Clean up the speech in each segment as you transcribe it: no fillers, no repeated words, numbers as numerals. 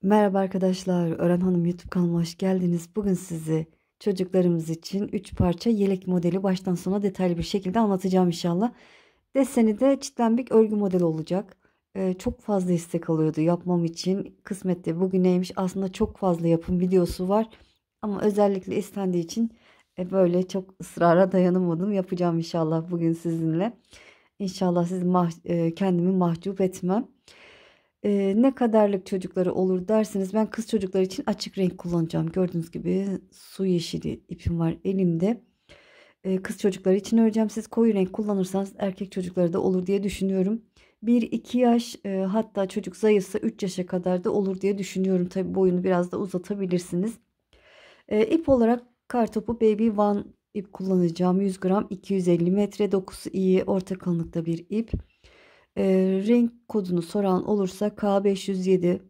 Merhaba arkadaşlar, Ören Hanım YouTube kanalıma hoş geldiniz. Bugün size çocuklarımız için 3 parça yelek modeli baştan sona detaylı bir şekilde anlatacağım inşallah. Deseni de çitlenbik örgü modeli olacak. Çok fazla istek alıyordu yapmam için. Kısmette bugüneymiş. Aslında çok fazla yapım videosu var. Ama özellikle istendiği için böyle çok ısrara dayanamadım. Yapacağım inşallah bugün sizinle. İnşallah sizi kendimi mahcup etmem. Ne kadarlık çocukları olur derseniz ben kız çocukları için açık renk kullanacağım. Gördüğünüz gibi su yeşili ipim var elimde. Kız çocukları için öreceğim. Siz koyu renk kullanırsanız erkek çocukları da olur diye düşünüyorum. 1-2 yaş hatta çocuk zayıfsa 3 yaşa kadar da olur diye düşünüyorum. Tabi boyunu biraz da uzatabilirsiniz. İp olarak Kartopu Baby One ip kullanacağım. 100 gram 250 metre dokusu iyi orta kalınlıkta bir ip. Renk kodunu soran olursa K507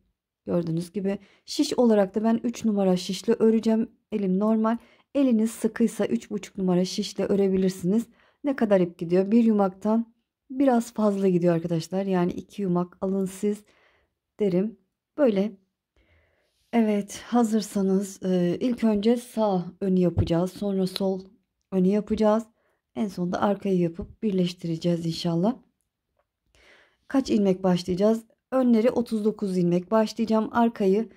gördüğünüz gibi. Şiş olarak da ben 3 numara şişle öreceğim. Elim normal. Eliniz sıkıysa 3,5 numara şişle örebilirsiniz. Ne kadar ip gidiyor? Bir yumaktan biraz fazla gidiyor arkadaşlar. Yani 2 yumak alın siz derim. Böyle. Evet, hazırsanız ilk önce sağ önü yapacağız. Sonra sol önü yapacağız. En sonunda arkayı yapıp birleştireceğiz inşallah. Kaç ilmek başlayacağız? Önleri 39 ilmek başlayacağım. Arkayı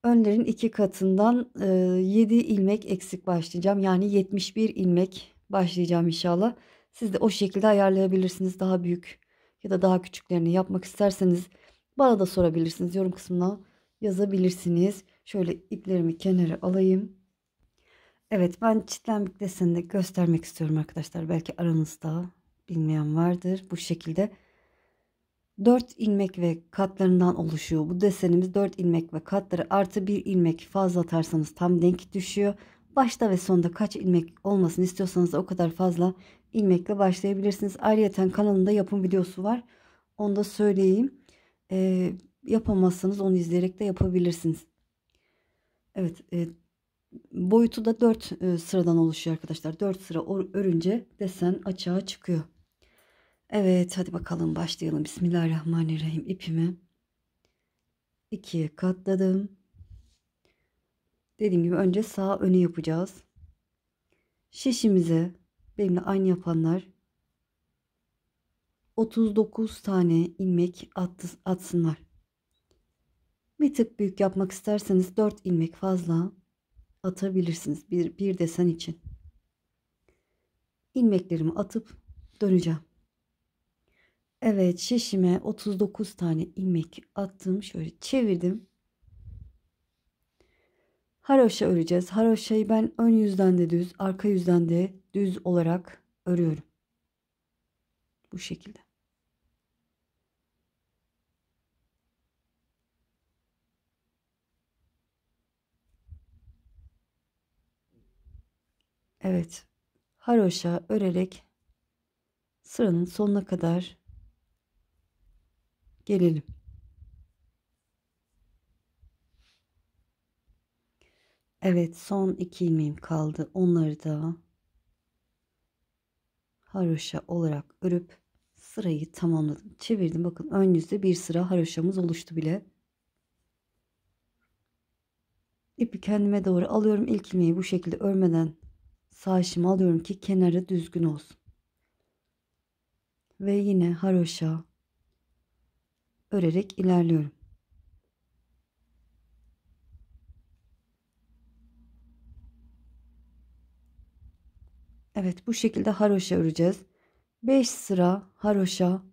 önlerin 2 katından 7 ilmek eksik başlayacağım. Yani 71 ilmek başlayacağım inşallah. Siz de o şekilde ayarlayabilirsiniz. Daha büyük ya da daha küçüklerini yapmak isterseniz bana da sorabilirsiniz. Yorum kısmına yazabilirsiniz. Şöyle iplerimi kenara alayım. Evet, ben çitlenbik desenini göstermek istiyorum arkadaşlar. Belki aranızda bilmeyen vardır. Bu şekilde 4 ilmek ve katlarından oluşuyor. Bu desenimiz 4 ilmek ve katları artı 1 ilmek fazla atarsanız tam denk düşüyor. Başta ve sonda kaç ilmek olmasını istiyorsanız o kadar fazla ilmekle başlayabilirsiniz. Ayrıca kanalımda yapım videosu var. Onu da söyleyeyim. Yapamazsanız onu izleyerek de yapabilirsiniz. Evet, boyutu da 4 sıradan oluşuyor arkadaşlar. 4 sıra örünce desen açığa çıkıyor. Evet, hadi bakalım başlayalım. Bismillahirrahmanirrahim. İpimi ikiye katladım. Dediğim gibi önce sağ önü yapacağız. Şişimize benimle aynı yapanlar 39 tane ilmek atsınlar. Bir tık büyük yapmak isterseniz 4 ilmek fazla atabilirsiniz bir desen için. İlmeklerimi atıp döneceğim. Evet, şişime 39 tane ilmek attım. Şöyle çevirdim. Haroşa öreceğiz. Haroşayı ben ön yüzden de düz, arka yüzden de düz olarak örüyorum. Bu şekilde. Evet. Haroşa örerek sıranın sonuna kadar gelelim. Evet, son 2 ilmeğim kaldı. Onları da haroşa olarak örüp sırayı tamamladım. Çevirdim. Bakın ön yüzde bir sıra haroşamız oluştu bile. İpi kendime doğru alıyorum. İlk ilmeği bu şekilde örmeden sağ işimi alıyorum ki kenarı düzgün olsun. Ve yine haroşa örerek ilerliyorum. Evet, bu şekilde haroşa öreceğiz. 5 sıra haroşa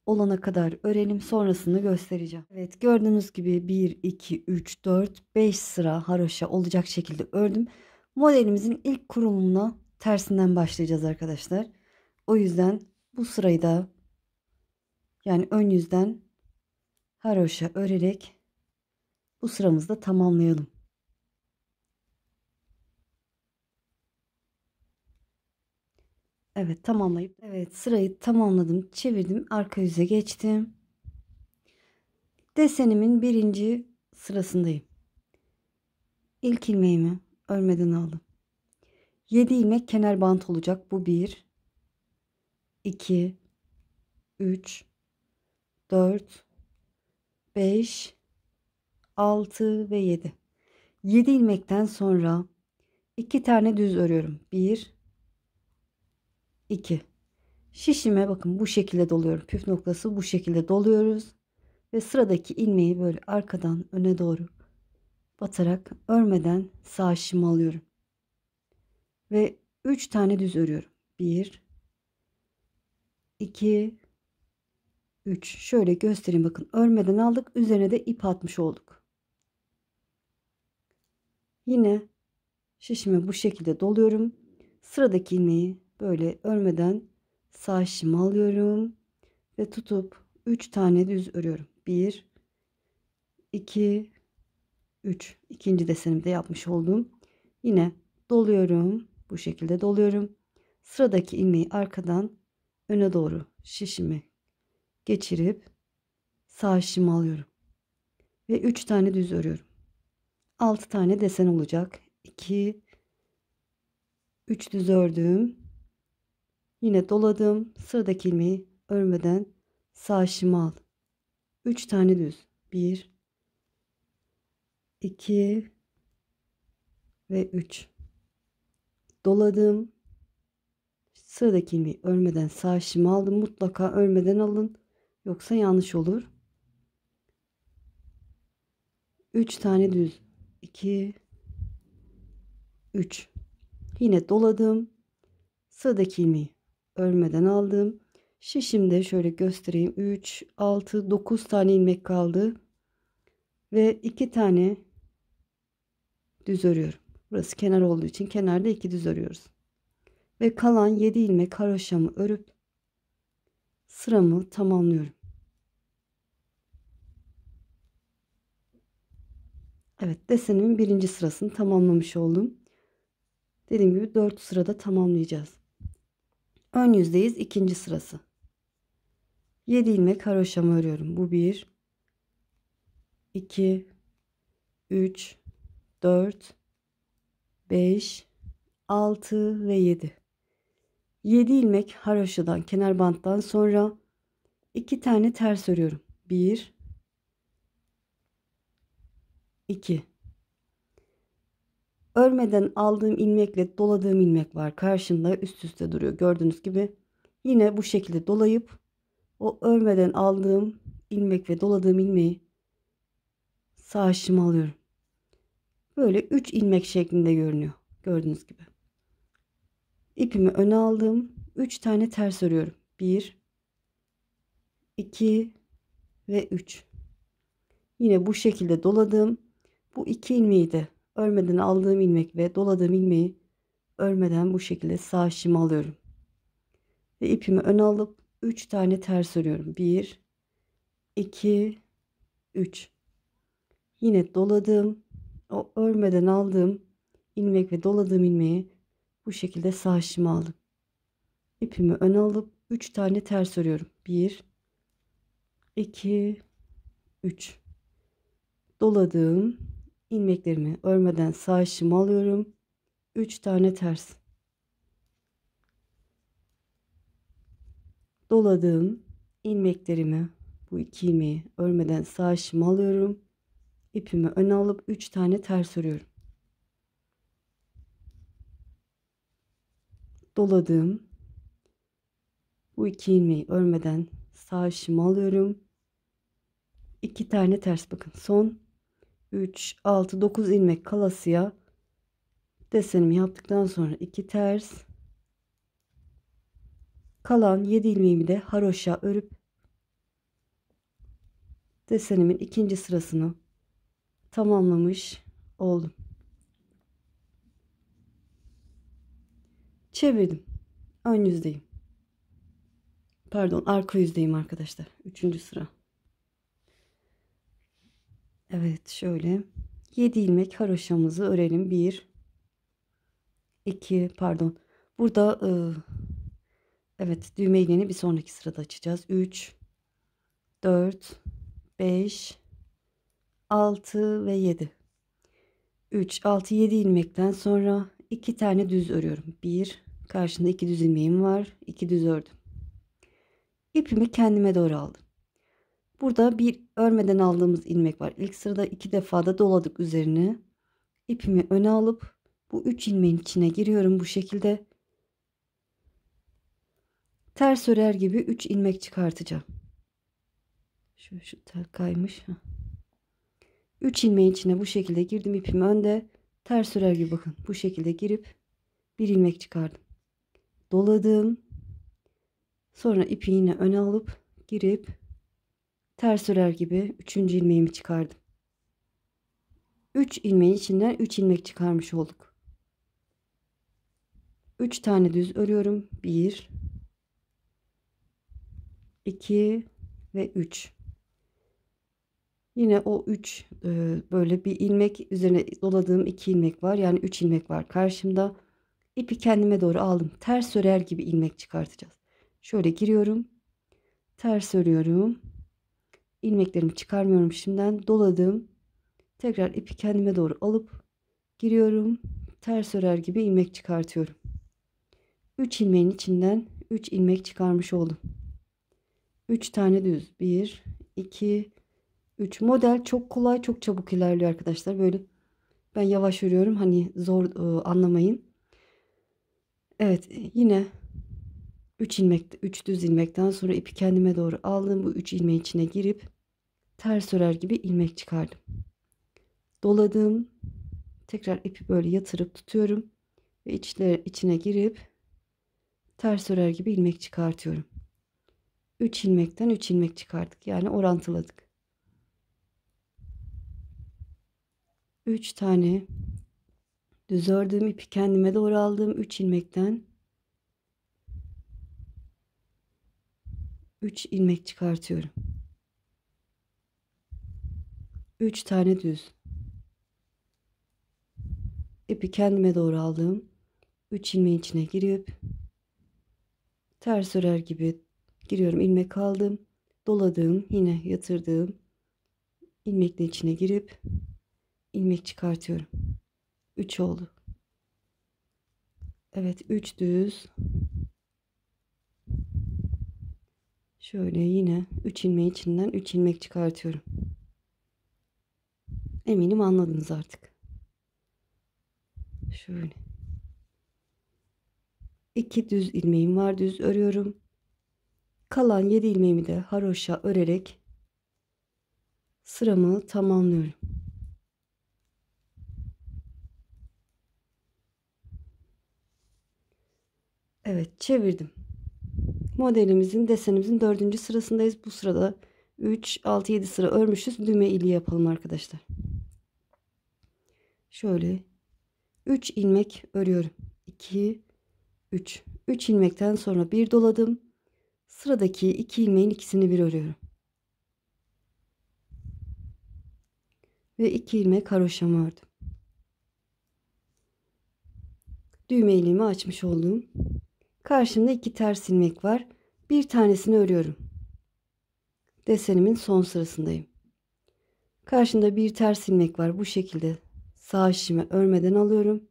olana kadar örelim, sonrasını göstereceğim. Evet, gördüğünüz gibi 1 2 3 4 5 sıra haroşa olacak şekilde ördüm. Modelimizin ilk kurulumuna tersinden başlayacağız arkadaşlar. O yüzden bu sırayı da yani ön yüzden haroşa örerek bu sıramızı da tamamlayalım. Evet, tamamlayıp evet sırayı tamamladım, çevirdim, arka yüze geçtim. Desenimin birinci sırasındayım. İlk ilmeğimi örmeden aldım. 7 ilmek kenar bant olacak. Bu 1 2 3 4 5 6 ve 7. 7 ilmekten sonra 2 tane düz örüyorum. 1, 2. Şişime bakın bu şekilde doluyorum. Püf noktası bu şekilde doluyoruz. Ve sıradaki ilmeği böyle arkadan öne doğru batarak örmeden sağ şişimi alıyorum. Ve 3 tane düz örüyorum. 1, 2, 3. Şöyle göstereyim bakın. Örmeden aldık. Üzerine de ip atmış olduk. Yine şişime bu şekilde doluyorum. Sıradaki ilmeği böyle örmeden sağ şişimi alıyorum. Ve tutup 3 tane düz örüyorum. 1, 2, 3. İkinci desenimde yapmış olduğum. Yine doluyorum. Bu şekilde doluyorum. Sıradaki ilmeği arkadan öne doğru şişimi geçirip sağ şişimi alıyorum. Ve 3 tane düz örüyorum. 6 tane desen olacak. 2, 3 düz ördüm. Yine doladım. Sıradaki ilmeği örmeden sağ şişimi aldım. 3 tane düz. 1, 2 ve 3. Doladım. Sıradaki ilmeği örmeden sağ şişimi aldım. Mutlaka örmeden alın. Yoksa yanlış olur. 3 tane düz. 2, 3. Yine doladım. Sıradaki ilmeği örmeden aldım. Şişimde şöyle göstereyim. 3, 6, 9 tane ilmek kaldı. Ve 2 tane düz örüyorum. Burası kenar olduğu için kenarda 2 düz örüyoruz. Ve kalan 7 ilmek haroşamı örüp sıramı tamamlıyorum. Evet, desenimin birinci sırasını tamamlamış oldum. Dediğim gibi 4 sırada tamamlayacağız. Ön yüzdeyiz, ikinci sırası. 7 ilmek haroşamı örüyorum. Bu 1, 2, 3, 4, 5, 6 ve 7. 7 ilmek haroşadan, kenar banttan sonra 2 tane ters örüyorum. 1, 2. Örmeden aldığım ilmekle doladığım ilmek var. Karşımda üst üste duruyor. Gördüğünüz gibi yine bu şekilde dolayıp o örmeden aldığım ilmek ve doladığım ilmeği sağ şişime alıyorum. Böyle 3 ilmek şeklinde görünüyor. Gördüğünüz gibi. İpimi öne aldım. 3 tane ters örüyorum. 1, 2 ve 3. Yine bu şekilde doladım. Bu 2 ilmeği de örmeden aldığım ilmek ve doladığım ilmeği örmeden bu şekilde sağ şişime alıyorum. Ve ipimi öne alıp 3 tane ters örüyorum. 1, 2, 3. Yine doladım. O örmeden aldığım ilmek ve doladığım ilmeği bu şekilde sağ şişime aldım. İpimi öne alıp 3 tane ters örüyorum. 1, 2, 3. Doladığım ilmeklerimi örmeden sağ şişime alıyorum. 3 tane ters. Doladığım ilmeklerimi, bu 2 ilmeği örmeden sağ şişime alıyorum. İpimi öne alıp 3 tane ters örüyorum. Doladığım bu 2 ilmeği örmeden sağ şişime alıyorum. 2 tane ters, bakın son 3, 6, 9 ilmek kalasıya desenimi yaptıktan sonra 2 ters, kalan 7 ilmeğimi de haroşa örüp desenimin ikinci sırasını tamamlamış oldum. Çevirdim. Ön yüzdeyim. Pardon, arka yüzdeyim arkadaşlar. Üçüncü sıra. Evet, şöyle 7 ilmek haroşamızı örelim. 1, 2, pardon. Burada evet, düğme iğneni bir sonraki sırada açacağız. 3, 4, 5, 6 ve 7. 3, 6, 7 ilmekten sonra 2 tane düz örüyorum. 1, karşında 2 düz ilmeğim var. 2 düz ördüm. İpimi kendime doğru aldım. Burada bir örmeden aldığımız ilmek var. İlk sırada 2 defa da doladık üzerine. İpimi öne alıp bu 3 ilmeğin içine giriyorum bu şekilde. Ters örer gibi 3 ilmek çıkartacağım. Şu tel kaymış. 3 ilmeğin içine bu şekilde girdim, ipimi önde. Ters örer gibi bakın bu şekilde girip bir ilmek çıkardım. Doladım. Sonra ipi yine öne alıp girip ters örer gibi 3. ilmeğimi çıkardım. 3 ilmeğin içinden 3 ilmek çıkarmış olduk. 3 tane düz örüyorum. 1 2 ve 3. Yine o 3 böyle bir ilmek üzerine doladığım 2 ilmek var. Yani 3 ilmek var karşımda. İpi kendime doğru aldım. Ters örer gibi ilmek çıkartacağız. Şöyle giriyorum. Ters örüyorum. İlmeklerimi çıkarmıyorum şimdiden. Doladım. Tekrar ipi kendime doğru alıp giriyorum. Ters örer gibi ilmek çıkartıyorum. 3 ilmeğin içinden 3 ilmek çıkarmış oldum. 3 tane düz. 1 2 3. Model çok kolay, çok çabuk ilerliyor arkadaşlar. Böyle ben yavaş örüyorum. Hani zor anlamayın. Evet, yine 3 ilmek, 3 düz ilmekten sonra ipi kendime doğru aldım. Bu 3 ilmeğin içine girip ters örer gibi ilmek çıkardım. Doladım. Tekrar ipi böyle yatırıp tutuyorum ve içine girip ters örer gibi ilmek çıkartıyorum. 3 ilmekten 3 ilmek çıkardık. Yani orantıladık. 3 tane düz ördüm, ipi kendime doğru aldım. 3 ilmekten 3 ilmek çıkartıyorum. 3 tane düz. İpi kendime doğru aldım. 3 ilmeğin içine girip ters örer gibi giriyorum. İlmek aldım. Doladığım, yine yatırdığım ilmekle içine girip ilmek çıkartıyorum. 3 oldu. Evet, 3 düz. Şöyle yine 3 ilmeğin içinden 3 ilmek çıkartıyorum. Eminim anladınız artık. Şöyle. 2 düz ilmeğim var. Düz örüyorum. Kalan 7 ilmeğimi de haroşa örerek sıramı tamamlıyorum. Evet, çevirdim. Modelimizin, desenimizin 4. sırasındayız. Bu sırada 3 6 7 sıra örmüşüz. Düğme iliği yapalım arkadaşlar. Şöyle 3 ilmek örüyorum. 2 3 3 ilmekten sonra bir doladım. Sıradaki 2 ilmeğin ikisini bir örüyorum. Ve 2 ilmek haroşamı ördüm. Düğme iliğimi açmış oldum. Karşımda 2 ters ilmek var. Bir tanesini örüyorum. Desenimin son sırasındayım. Karşımda bir ters ilmek var. Bu şekilde sağ şişime örmeden alıyorum.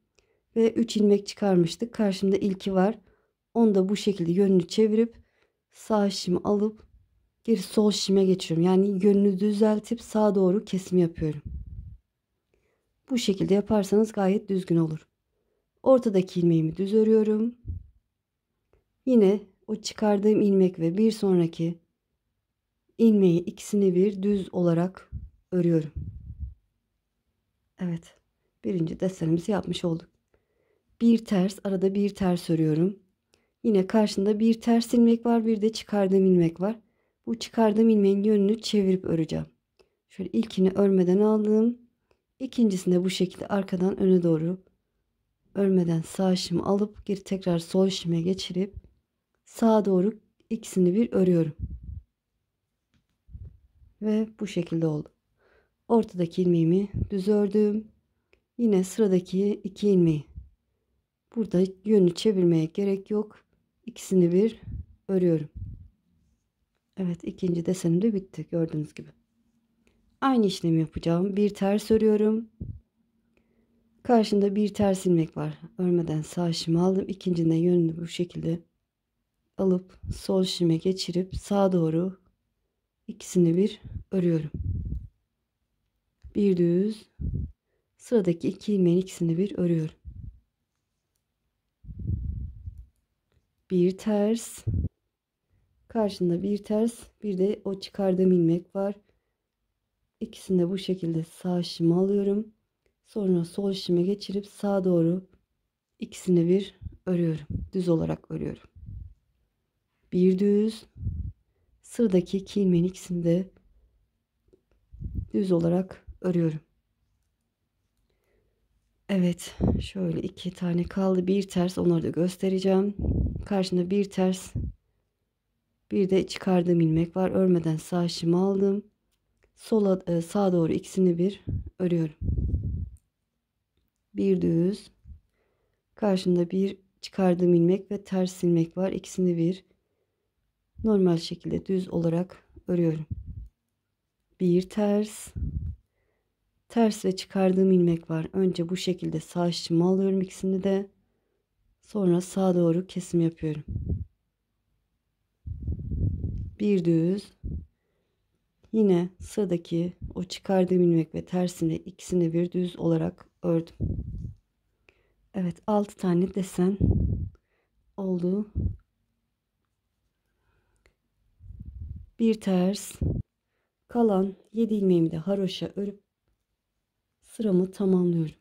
Ve 3 ilmek çıkarmıştık. Karşımda ilki var. Onu da bu şekilde yönünü çevirip sağ şişimi alıp geri sol şişime geçiyorum. Yani yönünü düzeltip sağa doğru kesim yapıyorum. Bu şekilde yaparsanız gayet düzgün olur. Ortadaki ilmeğimi düz örüyorum. Yine o çıkardığım ilmek ve bir sonraki ilmeği ikisini bir düz olarak örüyorum. Evet. Birinci desenimizi yapmış olduk. Bir ters, arada bir ters örüyorum. Yine karşında bir ters ilmek var, bir de çıkardığım ilmek var. Bu çıkardığım ilmeğin yönünü çevirip öreceğim. Şöyle ilkini örmeden aldım. İkincisini bu şekilde arkadan öne doğru örmeden sağ şişimi alıp geri tekrar sol şişime geçirip sağa doğru ikisini bir örüyorum. Ve bu şekilde oldu. Ortadaki ilmeğimi düz ördüm. Yine sıradaki 2 ilmeği. Burada yönünü çevirmeye gerek yok. İkisini bir örüyorum. Evet, ikinci desenim de bitti gördüğünüz gibi. Aynı işlemi yapacağım. Bir ters örüyorum. Karşımda bir ters ilmek var. Örmeden sağ şişimi aldım. İkincinin yönünü bu şekilde alıp sol şişime geçirip sağa doğru ikisini bir örüyorum. Bir düz, sıradaki 2 ilmeğin ikisini bir örüyorum. Bir ters, karşında bir ters, bir de o çıkardığım ilmek var. İkisini de bu şekilde sağ şişime alıyorum. Sonra sol şişime geçirip sağa doğru ikisini bir örüyorum. Düz olarak örüyorum. Bir düz, sıradaki 2 ilmeğin ikisini de düz olarak örüyorum. Evet, şöyle 2 tane kaldı. Bir ters, onları da göstereceğim. Karşında bir ters, bir de çıkardığım ilmek var. Örmeden sağ şişime aldım. Sağa doğru ikisini bir örüyorum. Bir düz, karşında bir çıkardığım ilmek ve ters ilmek var. İkisini bir normal şekilde düz olarak örüyorum. Bir ters, ters ve çıkardığım ilmek var. Önce bu şekilde sağ şişime alıyorum ikisini de. Sonra sağa doğru kesim yapıyorum. Bir düz, yine sıradaki o çıkardığım ilmek ve tersini ikisini bir düz olarak ördüm. Evet, 6 tane desen oldu. Bir ters, kalan 7 ilmeğimi de haroşa örüp sıramı tamamlıyorum.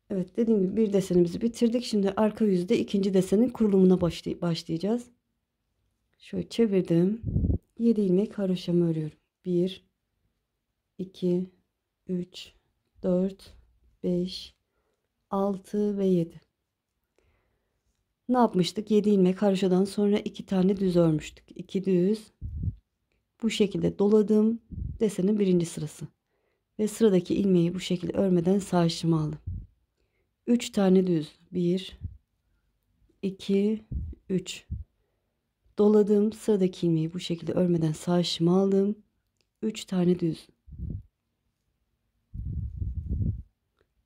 Evet, dediğim gibi bir desenimizi bitirdik. Şimdi arka yüzde ikinci desenin kurulumuna başlayacağız. Şöyle çevirdim. 7 ilmek haroşamı örüyorum. 1 2 3 4 5 6 ve 7. Ne yapmıştık? 7 ilmek haroşadan sonra 2 tane düz örmüştük. 2 düz. Bu şekilde doladım. Desenin birinci sırası. Ve sıradaki ilmeği bu şekilde örmeden sağ şişime aldım. 3 tane düz. 1 2 3. Doladım. Sıradaki ilmeği bu şekilde örmeden sağ şişime aldım. 3 tane düz.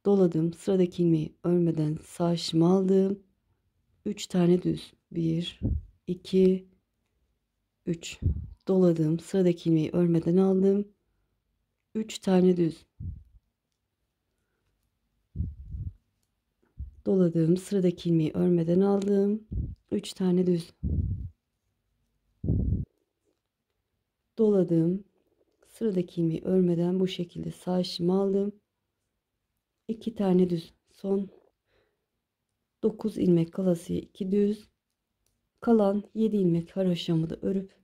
Doladım. Sıradaki ilmeği örmeden sağ şişime aldım. 3 tane düz. 1 2 3. Doladım. Sıradaki ilmeği örmeden aldım. 3 tane düz. Doladım. Sıradaki ilmeği örmeden aldım. 3 tane düz. Doladım. Sıradaki ilmeği örmeden bu şekilde sağ şişime aldım. 2 tane düz. Son 9 ilmek kalasıya 2 düz. Kalan 7 ilmek haroşamı da örüp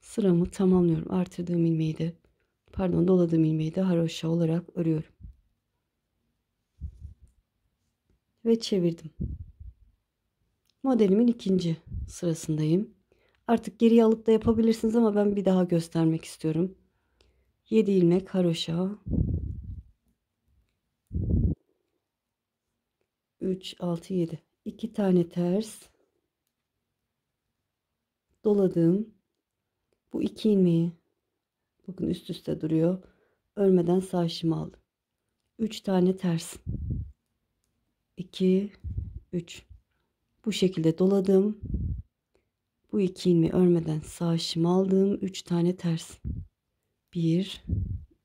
sıramı tamamlıyorum. Artırdığım ilmeği de doladığım ilmeği de haroşa olarak örüyorum. Ve çevirdim. Modelimin ikinci sırasındayım. Artık geriye alıp da yapabilirsiniz ama ben bir daha göstermek istiyorum. 7 ilmek haroşa, 3 6 7, 2 tane ters doladım. Bu 2 ilmeği bakın üst üste duruyor. Örmeden sağ şişime aldım. 3 tane ters. 2 3. Bu şekilde doladım. Bu 2 ilmeği örmeden sağ şişime aldım. 3 tane ters. 1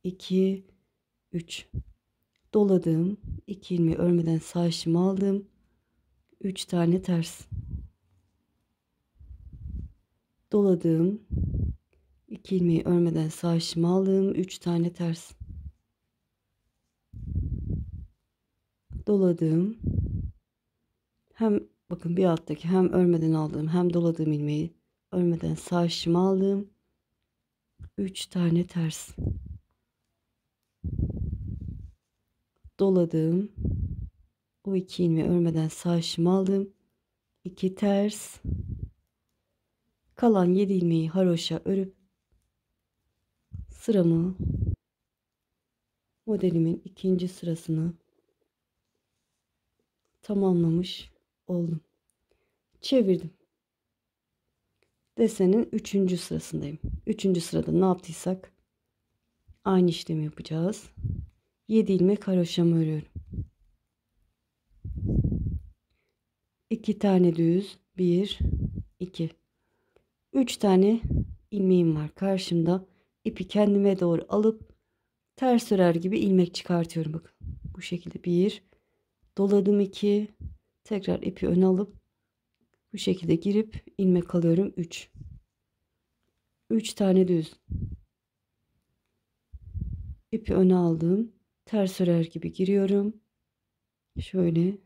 2 3. Doladım. 2 ilmeği örmeden sağ şişime aldım. 3 tane ters. Doladım. 2 ilmeği örmeden sağ şişime aldım. 3 tane ters. Doladım. Hem bakın bir alttaki hem örmeden aldığım hem doladığım ilmeği örmeden sağ şişime aldım. 3 tane ters. Doladım. O 2 ilmeği örmeden sağ şişime aldım. 2 ters. Kalan 7 ilmeği haroşa örüp sıramı modelimin ikinci sırasını tamamlamış oldum. Çevirdim. Desenin üçüncü sırasındayım. Üçüncü sırada ne yaptıysak aynı işlemi yapacağız. 7 ilmek haroşamı örüyorum. 2 tane düz, 1 2 3 tane ilmeğim var karşımda. İpi kendime doğru alıp ters örer gibi ilmek çıkartıyorum. Bakın bu şekilde 1 doladım, 2 tekrar ipi öne alıp bu şekilde girip ilmek alıyorum, 3 tane düz, ipi öne aldım, ters örer gibi giriyorum. Şöyle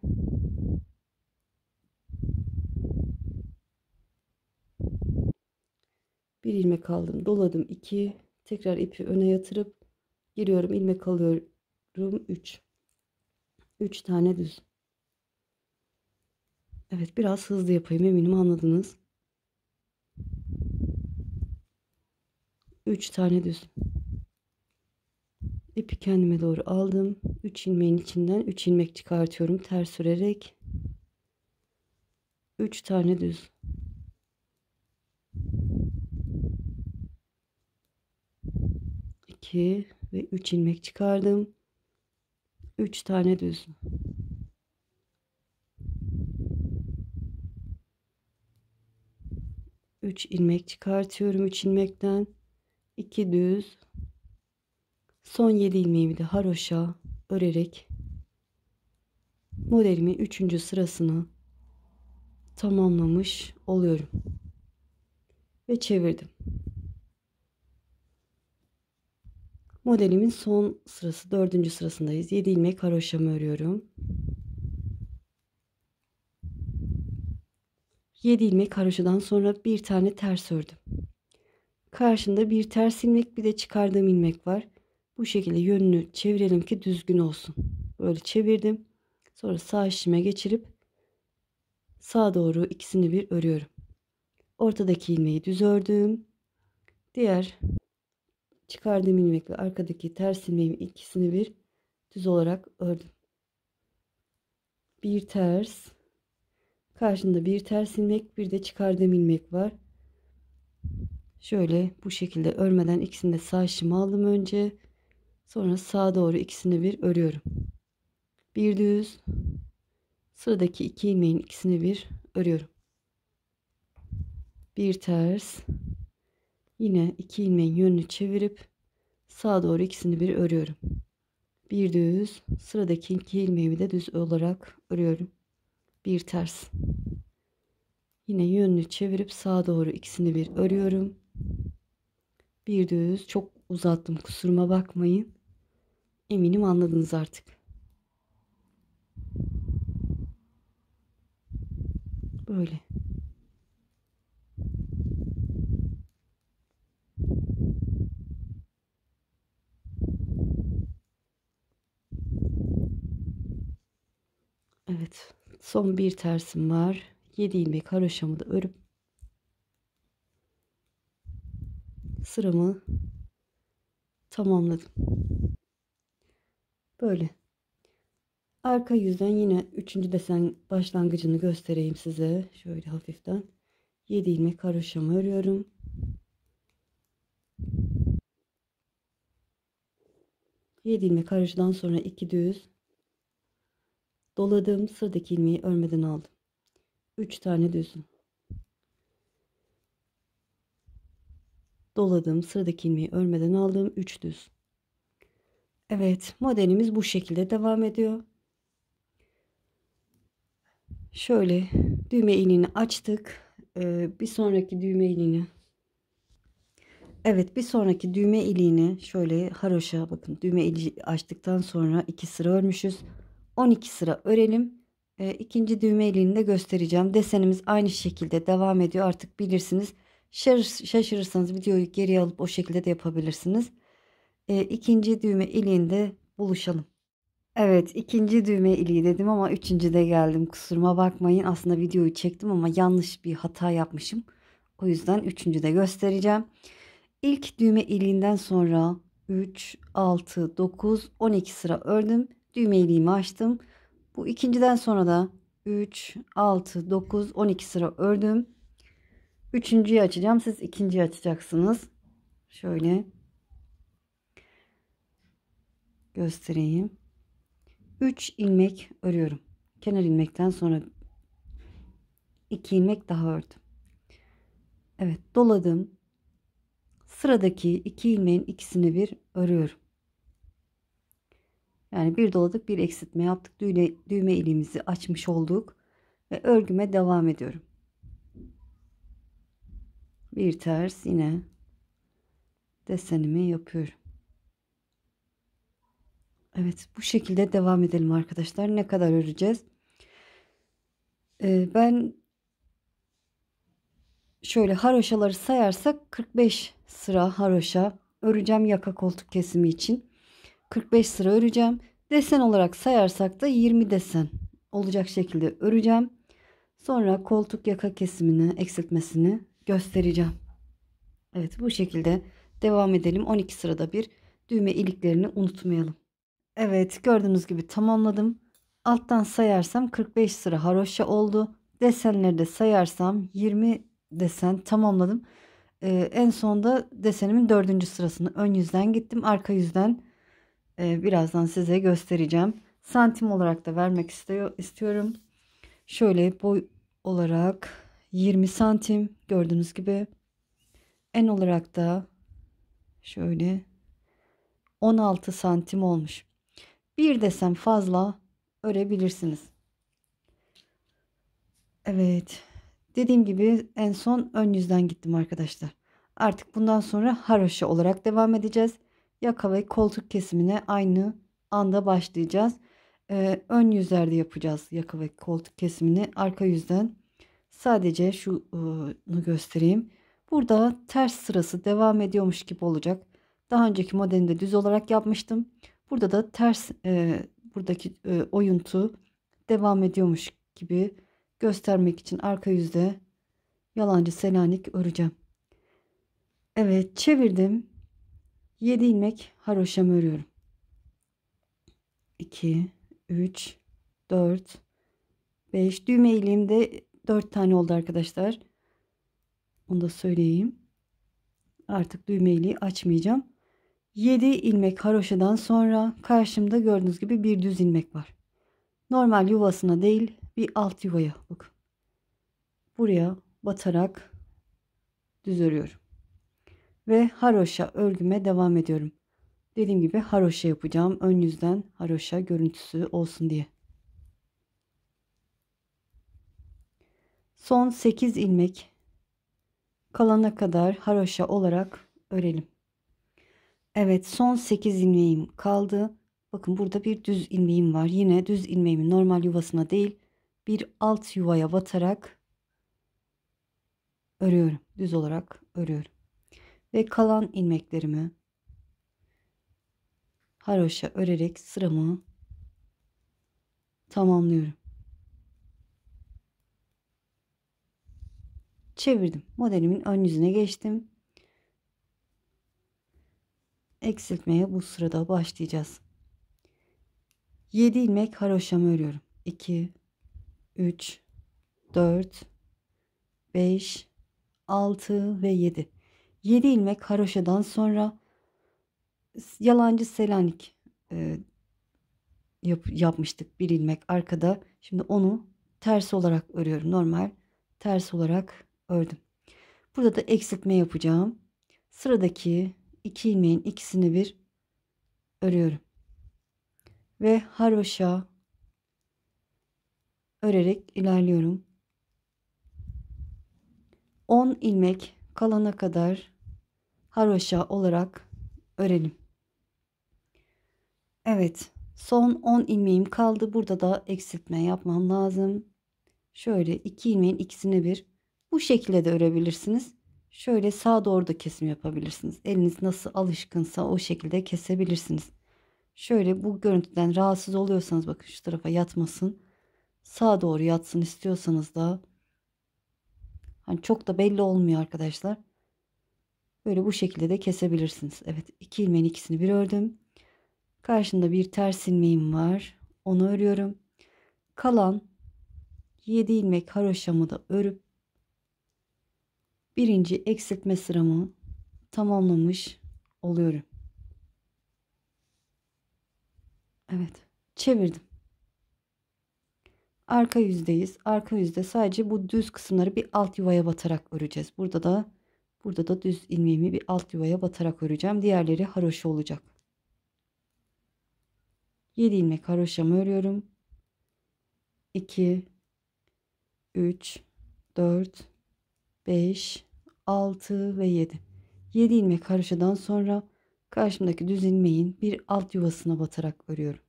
bir ilmek aldım, doladım, 2 tekrar ipi öne yatırıp giriyorum, ilmek alıyorum, 3 tane düz. Evet, biraz hızlı yapayım, eminim anladınız. 3 tane düz, ipi kendime doğru aldım, 3 ilmeğin içinden 3 ilmek çıkartıyorum ters örerek. 3 tane düz, 2 ve 3 ilmek çıkardım, 3 tane düz, 3 ilmek çıkartıyorum 3 ilmekten, 2 düz, son 7 ilmeğimi de haroşa örerek modelimin 3. sırasını tamamlamış oluyorum ve çevirdim. Modelimin son sırası, 4. sırasındayız. 7 ilmek haroşamı örüyorum. 7 ilmek haroşadan sonra bir tane ters ördüm. Karşında bir ters ilmek, bir de çıkardığım ilmek var. Bu şekilde yönünü çevirelim ki düzgün olsun. Böyle çevirdim. Sonra sağ işime geçirip sağa doğru ikisini bir örüyorum. Ortadaki ilmeği düz ördüm. Diğer çıkardığım ilmekle arkadaki ters ilmeğimi ikisini bir düz olarak ördüm. Bir ters, karşında bir ters ilmek, bir de çıkardığım ilmek var. Şöyle bu şekilde örmeden ikisini de sağ işime aldım önce. Sonra sağa doğru ikisini bir örüyorum. Bir düz, sıradaki 2 ilmeğin ikisini bir örüyorum. Bir ters, yine 2 ilmeğin yönünü çevirip sağa doğru ikisini bir örüyorum. Bir düz, sıradaki 2 ilmeğimi de düz olarak örüyorum. Bir ters, yine yönünü çevirip sağa doğru ikisini bir örüyorum. Bir düz, çok uzattım, kusuruma bakmayın. Eminim anladınız artık. Böyle. Evet. Son bir tersim var. 7 ilmek haroşamı da örüp sıramı tamamladım. Böyle. Arka yüzden yine 3. desen başlangıcını göstereyim size. Şöyle hafiften. 7 ilmek haroşamı örüyorum. Yedi ilmek haroşadan sonra 2 düz doladım. Sıradaki ilmeği örmeden aldım. 3 tane düz doladım. Sıradaki ilmeği örmeden aldım. 3 düz. Evet, modelimiz bu şekilde devam ediyor. Şöyle düğme iliğini açtık. Bir sonraki düğme iliğini, evet, bir sonraki düğme iliğini şöyle haroşa, bakın düğme iliği açtıktan sonra 2 sıra örmüşüz. 12 sıra örelim. İkinci düğme iliğini de göstereceğim. Desenimiz aynı şekilde devam ediyor. Artık bilirsiniz. Şaşırırsanız videoyu geriye alıp o şekilde de yapabilirsiniz. İkinci düğme iliğinde buluşalım. Evet, ikinci düğme iliği dedim ama üçüncü de geldim. Kusuruma bakmayın. Aslında videoyu çektim ama yanlış bir hata yapmışım. O yüzden üçüncü de göstereceğim. İlk düğme iliğinden sonra 3, 6, 9, 12 sıra ördüm. Düğme iliğimi açtım. Bu ikinciden sonra da 3, 6, 9, 12 sıra ördüm. Üçüncüyü açacağım. Siz ikinciyi açacaksınız. Şöyle göstereyim. 3 ilmek örüyorum. Kenar ilmekten sonra 2 ilmek daha ördüm. Evet, doladım. Sıradaki 2 ilmeğin ikisini bir örüyorum. Yani bir doladık, bir eksiltme yaptık. Düğme iliğimizi açmış olduk ve örgüme devam ediyorum. Bir ters yine desenimi yapıyorum. Evet, bu şekilde devam edelim arkadaşlar. Ne kadar öreceğiz? Ben şöyle haroşaları sayarsak 45 sıra haroşa öreceğim yaka koltuk kesimi için. 45 sıra öreceğim. Desen olarak sayarsak da 20 desen olacak şekilde öreceğim. Sonra koltuk yaka kesimini, eksiltmesini göstereceğim. Evet, bu şekilde devam edelim. 12 sırada bir düğme iliklerini unutmayalım. Evet, gördüğünüz gibi tamamladım. Alttan sayarsam 45 sıra haroşa oldu. Desenleri de sayarsam 20 desen tamamladım. En sonda desenimin 4. sırasını ön yüzden gittim. Arka yüzden birazdan size göstereceğim. Santim olarak da vermek istiyorum. Şöyle boy olarak 20 santim gördüğünüz gibi. En olarak da şöyle 16 santim olmuş. Bir desen fazla örebilirsiniz. Evet. Dediğim gibi en son ön yüzden gittim arkadaşlar. Artık bundan sonra haroşa olarak devam edeceğiz. Yaka ve koltuk kesimine aynı anda başlayacağız. Ön yüzlerde yapacağız yaka ve koltuk kesimini. Arka yüzden sadece şunu göstereyim. Burada ters sırası devam ediyormuş gibi olacak. Daha önceki modelinde düz olarak yapmıştım. Burada da ters buradaki oyuntu devam ediyormuş gibi göstermek için arka yüzde yalancı selanik öreceğim. Evet, çevirdim. 7 ilmek haroşamı örüyorum. 2 3 4 5 düğme iliğimde 4 tane oldu arkadaşlar. Onu da söyleyeyim. Artık düğme iliği açmayacağım. 7 ilmek haroşadan sonra karşımda gördüğünüz gibi bir düz ilmek var. Normal yuvasına değil, bir alt yuvaya bakın. Buraya batarak düz örüyorum. Ve haroşa örgüme devam ediyorum. Dediğim gibi haroşa yapacağım. Ön yüzden haroşa görüntüsü olsun diye. Son 8 ilmek kalana kadar haroşa olarak örelim. Evet, son 8 ilmeğim kaldı. Bakın burada bir düz ilmeğim var. Yine düz ilmeğimi normal yuvasına değil, bir alt yuvaya batarak örüyorum. Düz olarak örüyorum. Ve kalan ilmeklerimi haroşa örerek sıramı tamamlıyorum. Çevirdim. Modelimin ön yüzüne geçtim. Eksiltmeye bu sırada başlayacağız. 7 ilmek haroşamı örüyorum. 2 3 4 5 6 ve 7. 7 ilmek haroşadan sonra yalancı selanik yapmıştık. Bir ilmek arkada. Şimdi onu ters olarak örüyorum. Normal ters olarak ördüm. Burada da eksiltme yapacağım. Sıradaki 2 ilmeğin ikisini bir örüyorum. Ve haroşa örerek ilerliyorum. 10 ilmek kalana kadar haroşa olarak örelim. Evet, son 10 ilmeğim kaldı. Burada da eksiltme yapmam lazım. Şöyle 2 ilmeğin ikisini bir bu şekilde de örebilirsiniz. Şöyle sağa doğru da kesim yapabilirsiniz. Eliniz nasıl alışkınsa o şekilde kesebilirsiniz. Şöyle bu görüntüden rahatsız oluyorsanız bakın şu tarafa yatmasın. Sağa doğru yatsın istiyorsanız da hani çok da belli olmuyor arkadaşlar. Böyle bu şekilde de kesebilirsiniz. Evet, 2 ilmeğin ikisini bir ördüm. Karşında bir ters ilmeğim var. Onu örüyorum. Kalan 7 ilmek haroşamı da örüp birinci eksiltme sıramı tamamlamış oluyorum. Evet, çevirdim. Arka yüzdeyiz. Arka yüzde sadece bu düz kısımları bir alt yuvaya batarak öreceğiz. Burada da düz ilmeğimi bir alt yuvaya batarak öreceğim. Diğerleri haroşa olacak. 7 ilmek haroşamı örüyorum. 2 3 4 5 6 ve 7. 7 ilmek haroşadan sonra karşımdaki düz ilmeğin bir alt yuvasına batarak örüyorum.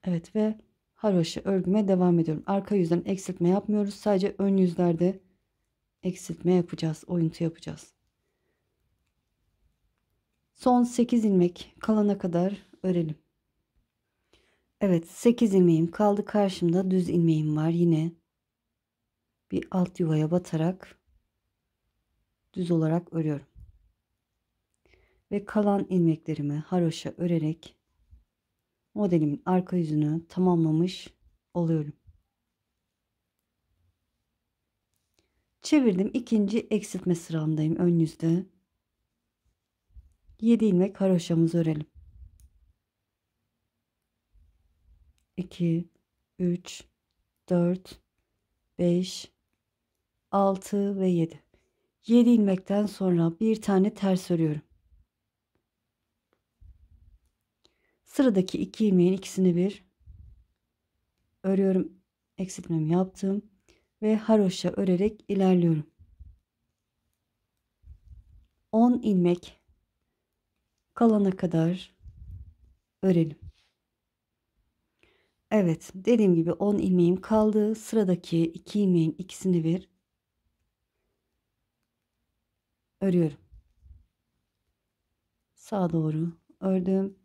Evet ve haroşa örgüme devam ediyorum. Arka yüzden eksiltme yapmıyoruz. Sadece ön yüzlerde eksiltme yapacağız. Oyuntu yapacağız. Son 8 ilmek kalana kadar örelim. Evet, 8 ilmeğim kaldı. Karşımda düz ilmeğim var. Yine bir alt yuvaya batarak düz olarak örüyorum. Ve kalan ilmeklerimi haroşa örerek modelimin arka yüzünü tamamlamış oluyorum. Çevirdim. İkinci eksiltme sıramdayım ön yüzde. 7 ilmek haroşamızı örelim. 2 3 4 5 6 ve 7. 7 ilmekten sonra bir tane ters örüyorum. Sıradaki 2 ilmeğin ikisini bir örüyorum. Eksiltmemi yaptım ve haroşa örerek ilerliyorum. 10 ilmek kalana kadar örelim. Evet, dediğim gibi 10 ilmeğim kaldı. Sıradaki 2 ilmeğin ikisini bir örüyorum. Sağa doğru ördüm.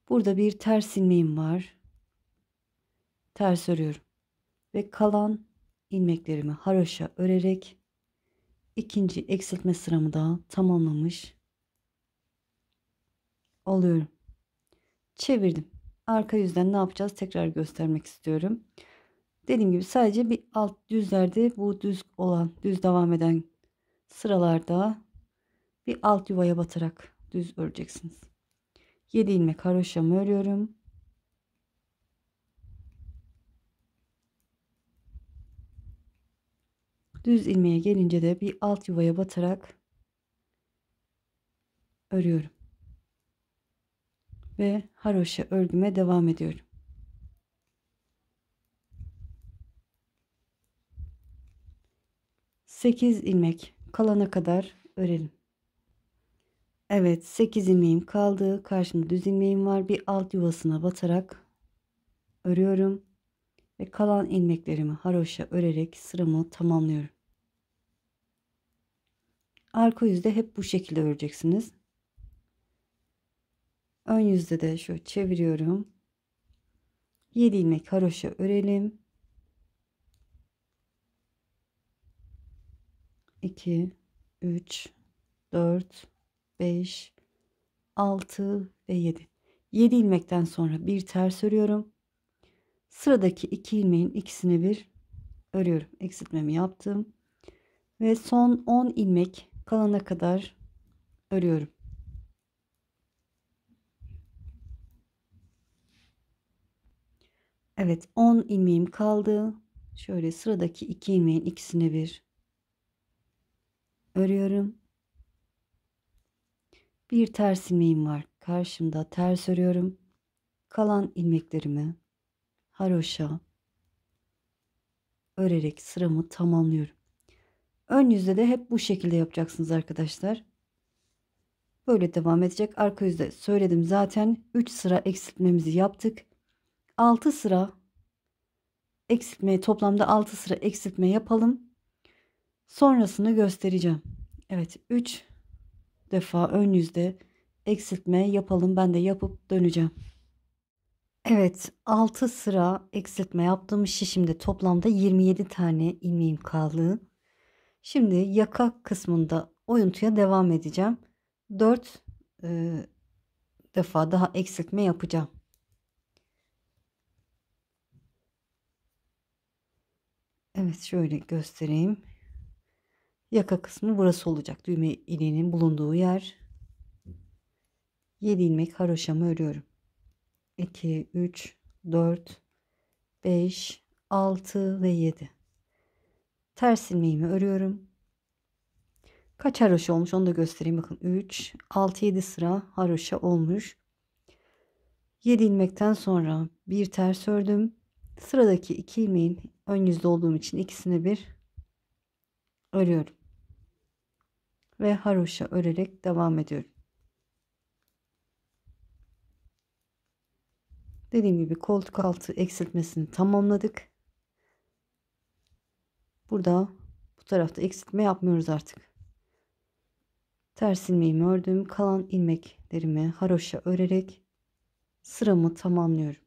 Burada bir ters ilmeğim var. Ters örüyorum ve kalan ilmeklerimi haroşa örerek ikinci eksiltme sıramı da tamamlamış oluyorum. Çevirdim. Arka yüzden ne yapacağız? Tekrar göstermek istiyorum. Dediğim gibi sadece bir alt düzlerde bu düz olan, düz devam eden sıralarda bir alt yuvaya batarak düz öreceksiniz. 7 ilmek haroşamı örüyorum. Düz ilmeğe gelince de bir alt yuvaya batarak örüyorum. Ve haroşa örgüme devam ediyorum. Sekiz ilmek kalana kadar örelim. Evet, 8 ilmeğim kaldı. Karşımda düz ilmeğim var. Bir alt yuvasına batarak örüyorum ve kalan ilmeklerimi haroşa örerek sıramı tamamlıyorum. Arka yüzde hep bu şekilde öreceksiniz. Ön yüzde de şöyle çeviriyorum. 7 ilmek haroşa örelim. 2 3 4 5 6 ve 7. 7 ilmekten sonra bir ters örüyorum. Sıradaki 2 ilmeğin ikisini bir örüyorum. Eksiltmemi yaptım ve son 10 ilmek kalana kadar örüyorum. Evet, 10 ilmeğim kaldı. Şöyle sıradaki 2 ilmeğin ikisini bir örüyorum. Bir ters ilmeğim var. Karşımda ters örüyorum. Kalan ilmeklerimi haroşa örerek sıramı tamamlıyorum. Ön yüzde de hep bu şekilde yapacaksınız arkadaşlar. Böyle devam edecek. Arka yüzde söyledim zaten. 3 sıra eksiltmemizi yaptık. 6 sıra eksiltme, toplamda 6 sıra eksiltme yapalım. Sonrasını göstereceğim. Evet, 3 defa ön yüzde eksiltme yapalım. Ben de yapıp döneceğim. Evet, 6 sıra eksiltme yaptığım şişimde toplamda 27 tane ilmeğim kaldı. Şimdi yaka kısmında oyuntuya devam edeceğim. 4 defa daha eksiltme yapacağım. Evet, şöyle göstereyim. Yaka kısmı burası olacak. Düğme iliğinin bulunduğu yer. 7 ilmek haroşamı örüyorum. 2, 3, 4, 5, 6 ve 7. Ters ilmeğimi örüyorum. Kaç haroşa olmuş onu da göstereyim. Bakın 3, 6, 7 sıra haroşa olmuş. 7 ilmekten sonra bir ters ördüm. Sıradaki 2 ilmeğin ön yüzde olduğum için ikisini bir örüyorum. Ve haroşa örerek devam ediyorum. Dediğim gibi koltuk altı eksiltmesini tamamladık. Burada bu tarafta eksiltme yapmıyoruz artık. Ters ilmeğimi ördüm. Kalan ilmeklerimi haroşa örerek sıramı tamamlıyorum.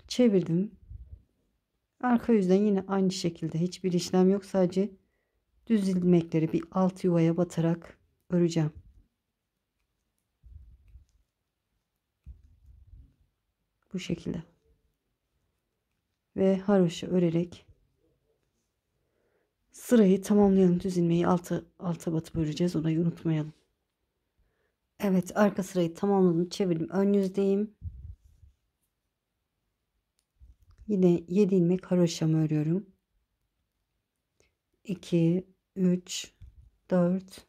Çevirdim. Arka yüzden yine aynı şekilde hiçbir işlem yok. Sadece düz ilmekleri bir alt yuvaya batarak öreceğim. Bu şekilde. Ve haroşa örerek sırayı tamamlayalım. Düz ilmeği alta batıp öreceğiz. Orayı unutmayalım. Evet, arka sırayı tamamladım. Çevirdim. Ön yüzdeyim. Yine 7 ilmek haroşamı örüyorum. 2, 3, 4,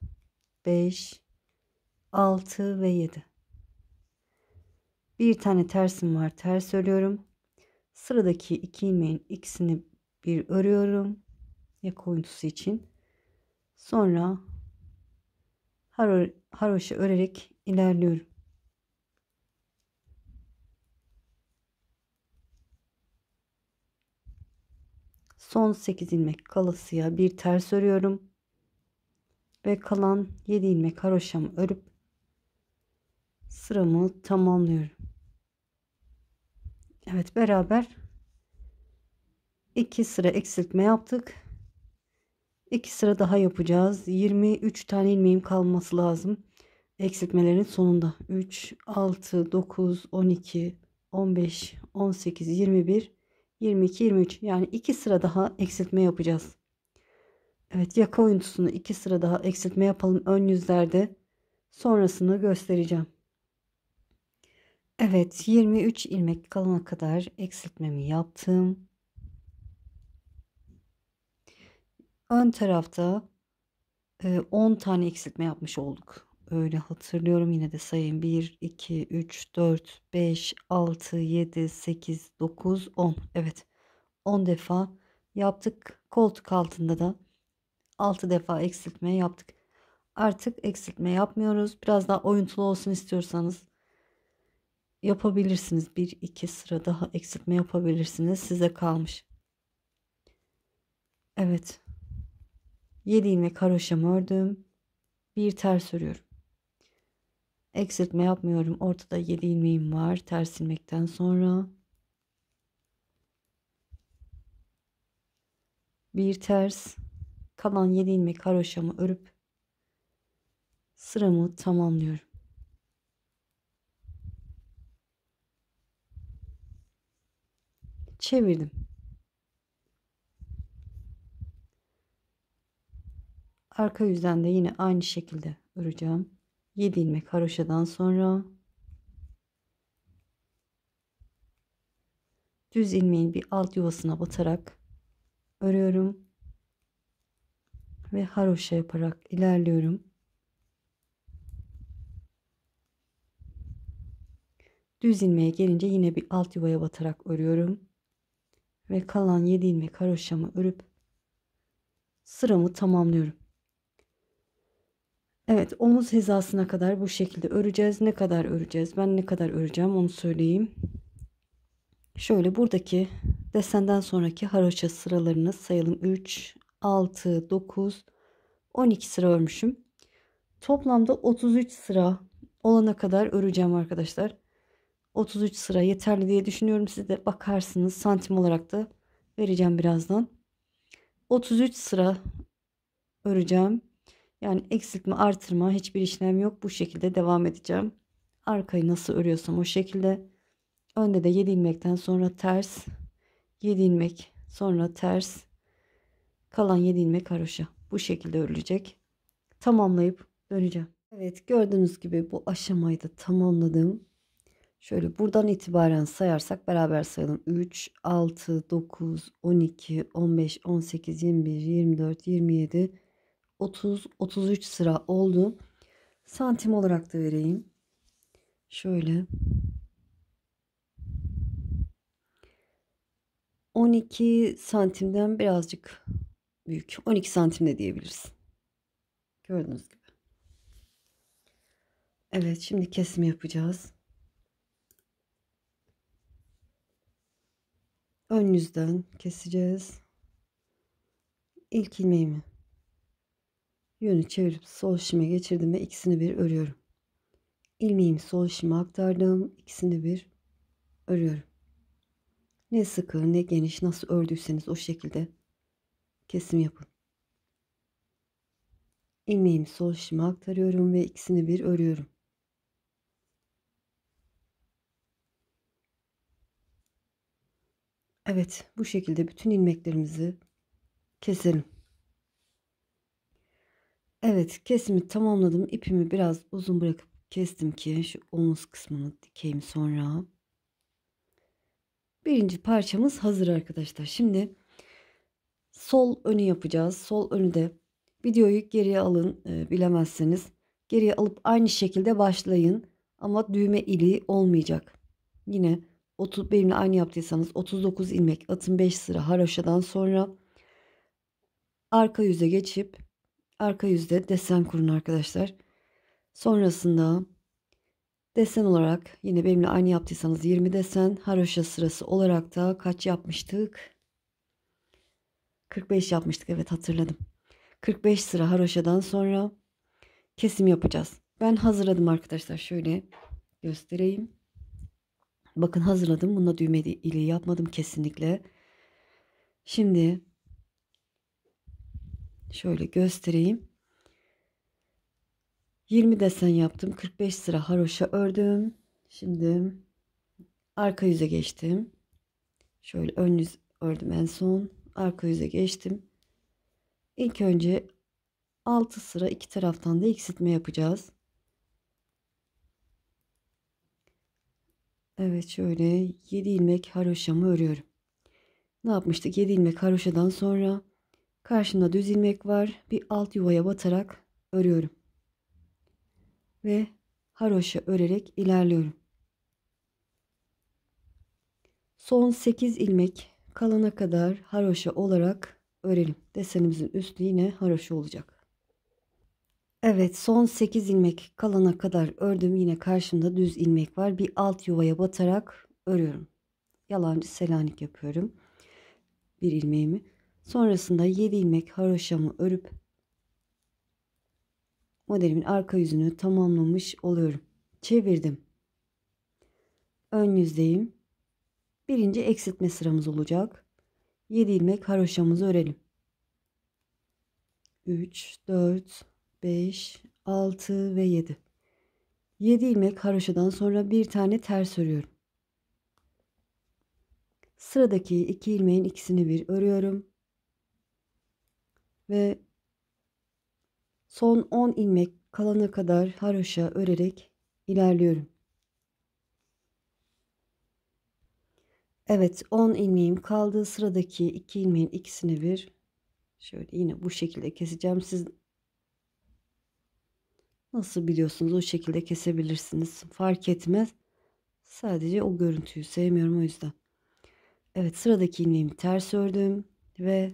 5, 6 ve 7. Bir tane tersim var. Ters örüyorum. Sıradaki 2 ilmeğin ikisini bir örüyorum. Yaka oyuntusu için. Sonra haroşa örerek ilerliyorum. Son 8 ilmek kalasıya bir ters örüyorum. Ve kalan 7 ilmek haroşamı örüp sıramı tamamlıyorum. Evet, beraber 2 sıra eksiltme yaptık. 2 sıra daha yapacağız. 23 tane ilmeğim kalması lazım. Eksiltmelerin sonunda 3, 6, 9, 12, 15, 18, 21, 22, 23. Yani 2 sıra daha eksiltme yapacağız. Evet, yaka oyuntusunu 2 sıra daha eksiltme yapalım ön yüzlerde. Sonrasını göstereceğim. Evet, 23 ilmek kalana kadar eksiltmemi yaptım. Ön tarafta 10 tane eksiltme yapmış olduk. Öyle hatırlıyorum. Yine de sayayım. 1, 2, 3, 4, 5, 6, 7, 8, 9, 10. Evet. 10 defa yaptık. Koltuk altında da 6 defa eksiltme yaptık. Artık eksiltme yapmıyoruz. Biraz daha oyuntulu olsun istiyorsanız yapabilirsiniz. 1-2 sıra daha eksiltme yapabilirsiniz. Size kalmış. Evet. 7 ilmek haroşamı ördüm. Bir ters örüyorum. Eksiltme yapmıyorum. Ortada 7 ilmeğim var. Ters ilmekten sonra bir ters, kalan 7 ilmek haroşamı örüp sıramı tamamlıyorum. Çevirdim. Arka yüzden de yine aynı şekilde öreceğim. 7 ilmek haroşadan sonra düz ilmeğin bir alt yuvasına batarak örüyorum ve haroşa yaparak ilerliyorum. Düz ilmeğe gelince yine bir alt yuvaya batarak örüyorum ve kalan 7 ilmek haroşamı örüp sıramı tamamlıyorum. Evet, omuz hizasına kadar bu şekilde öreceğiz. Ne kadar öreceğiz? Ben ne kadar öreceğim onu söyleyeyim. Şöyle buradaki desenden sonraki haroşa sıralarını sayalım. 3, 6, 9, 12 sıra örmüşüm. Toplamda 33 sıra olana kadar öreceğim arkadaşlar. 33 sıra yeterli diye düşünüyorum. Siz de bakarsınız, santim olarak da vereceğim birazdan. 33 sıra öreceğim. Yani eksiltme artırma hiçbir işlem yok. Bu şekilde devam edeceğim. Arkayı nasıl örüyorsam o şekilde. Önde de 7 ilmekten sonra ters, 7 ilmek sonra ters, kalan 7 ilmek haroşa. Bu şekilde örülecek. Tamamlayıp döneceğim. Evet, gördüğünüz gibi bu aşamayı da tamamladım. Şöyle buradan itibaren sayarsak beraber sayalım. 3, 6, 9, 12, 15, 18, 21, 24, 27, 30, 33 sıra oldu. Santim olarak da vereyim. Şöyle 12 santimden birazcık büyük. 12 santim de diyebiliriz. Gördüğünüz gibi. Evet, şimdi kesim yapacağız. Ön yüzden keseceğiz. İlk ilmeğimi yönü çevirip sol şişime geçirdim ve ikisini bir örüyorum. İlmeğimi sol şişime aktardım. İkisini bir örüyorum. Ne sıkı ne geniş, nasıl ördüyseniz o şekilde kesim yapın. İlmeğimi sol şişime aktarıyorum ve ikisini bir örüyorum. Evet, bu şekilde bütün ilmeklerimizi keselim. Evet, kesimi tamamladım. İpimi biraz uzun bırakıp kestim ki şu omuz kısmını dikeyim sonra. Birinci parçamız hazır arkadaşlar. Şimdi sol önü yapacağız. Sol önü de videoyu geriye alın, bilemezseniz. Geriye alıp aynı şekilde başlayın. Ama düğme iliği olmayacak. Yine 30, benimle aynı yaptıysanız 39 ilmek atın, 5 sıra haroşadan sonra arka yüze geçip arka yüzde desen kurun arkadaşlar. Sonrasında desen olarak yine benimle aynı yaptıysanız 20 desen, haroşa sırası olarak da kaç yapmıştık? 45 yapmıştık, evet hatırladım. 45 sıra haroşadan sonra kesim yapacağız. Ben hazırladım arkadaşlar, şöyle göstereyim. Bakın hazırladım. Bunda düğme iliği yapmadım kesinlikle. Şimdi şöyle göstereyim. 20 desen yaptım. 45 sıra haroşa ördüm. Şimdi arka yüze geçtim. Şöyle ön yüz ördüm en son. Arka yüze geçtim. İlk önce 6 sıra iki taraftan da eksiltme yapacağız. Evet, şöyle 7 ilmek haroşamı örüyorum. Ne yapmıştık? 7 ilmek haroşadan sonra karşımda düz ilmek var. Bir alt yuvaya batarak örüyorum. Ve haroşa örerek ilerliyorum. Son 8 ilmek kalana kadar haroşa olarak örelim. Desenimizin üstü yine haroşa olacak. Evet, son 8 ilmek kalana kadar ördüm. Yine karşımda düz ilmek var. Bir alt yuvaya batarak örüyorum. Yalancı Selanik yapıyorum. Bir ilmeğimi. Sonrasında 7 ilmek haroşamı örüp modelimin arka yüzünü tamamlamış oluyorum. Çevirdim. Ön yüzdeyim. Birinci eksiltme sıramız olacak. 7 ilmek haroşamızı örelim. 3, 4, 5, 6 ve 7. 7 ilmek haroşadan sonra bir tane ters örüyorum. Sıradaki 2 ilmeğin ikisini bir örüyorum. Ve son 10 ilmek kalana kadar haroşa örerek ilerliyorum. Evet, 10 ilmeğim kaldı. Sıradaki 2 ilmeğin ikisini bir şöyle yine bu şekilde keseceğim. Siz nasıl biliyorsunuz o şekilde kesebilirsiniz. Fark etmez. Sadece o görüntüyü sevmiyorum, o yüzden. Evet, sıradaki ilmeğimi ters ördüm ve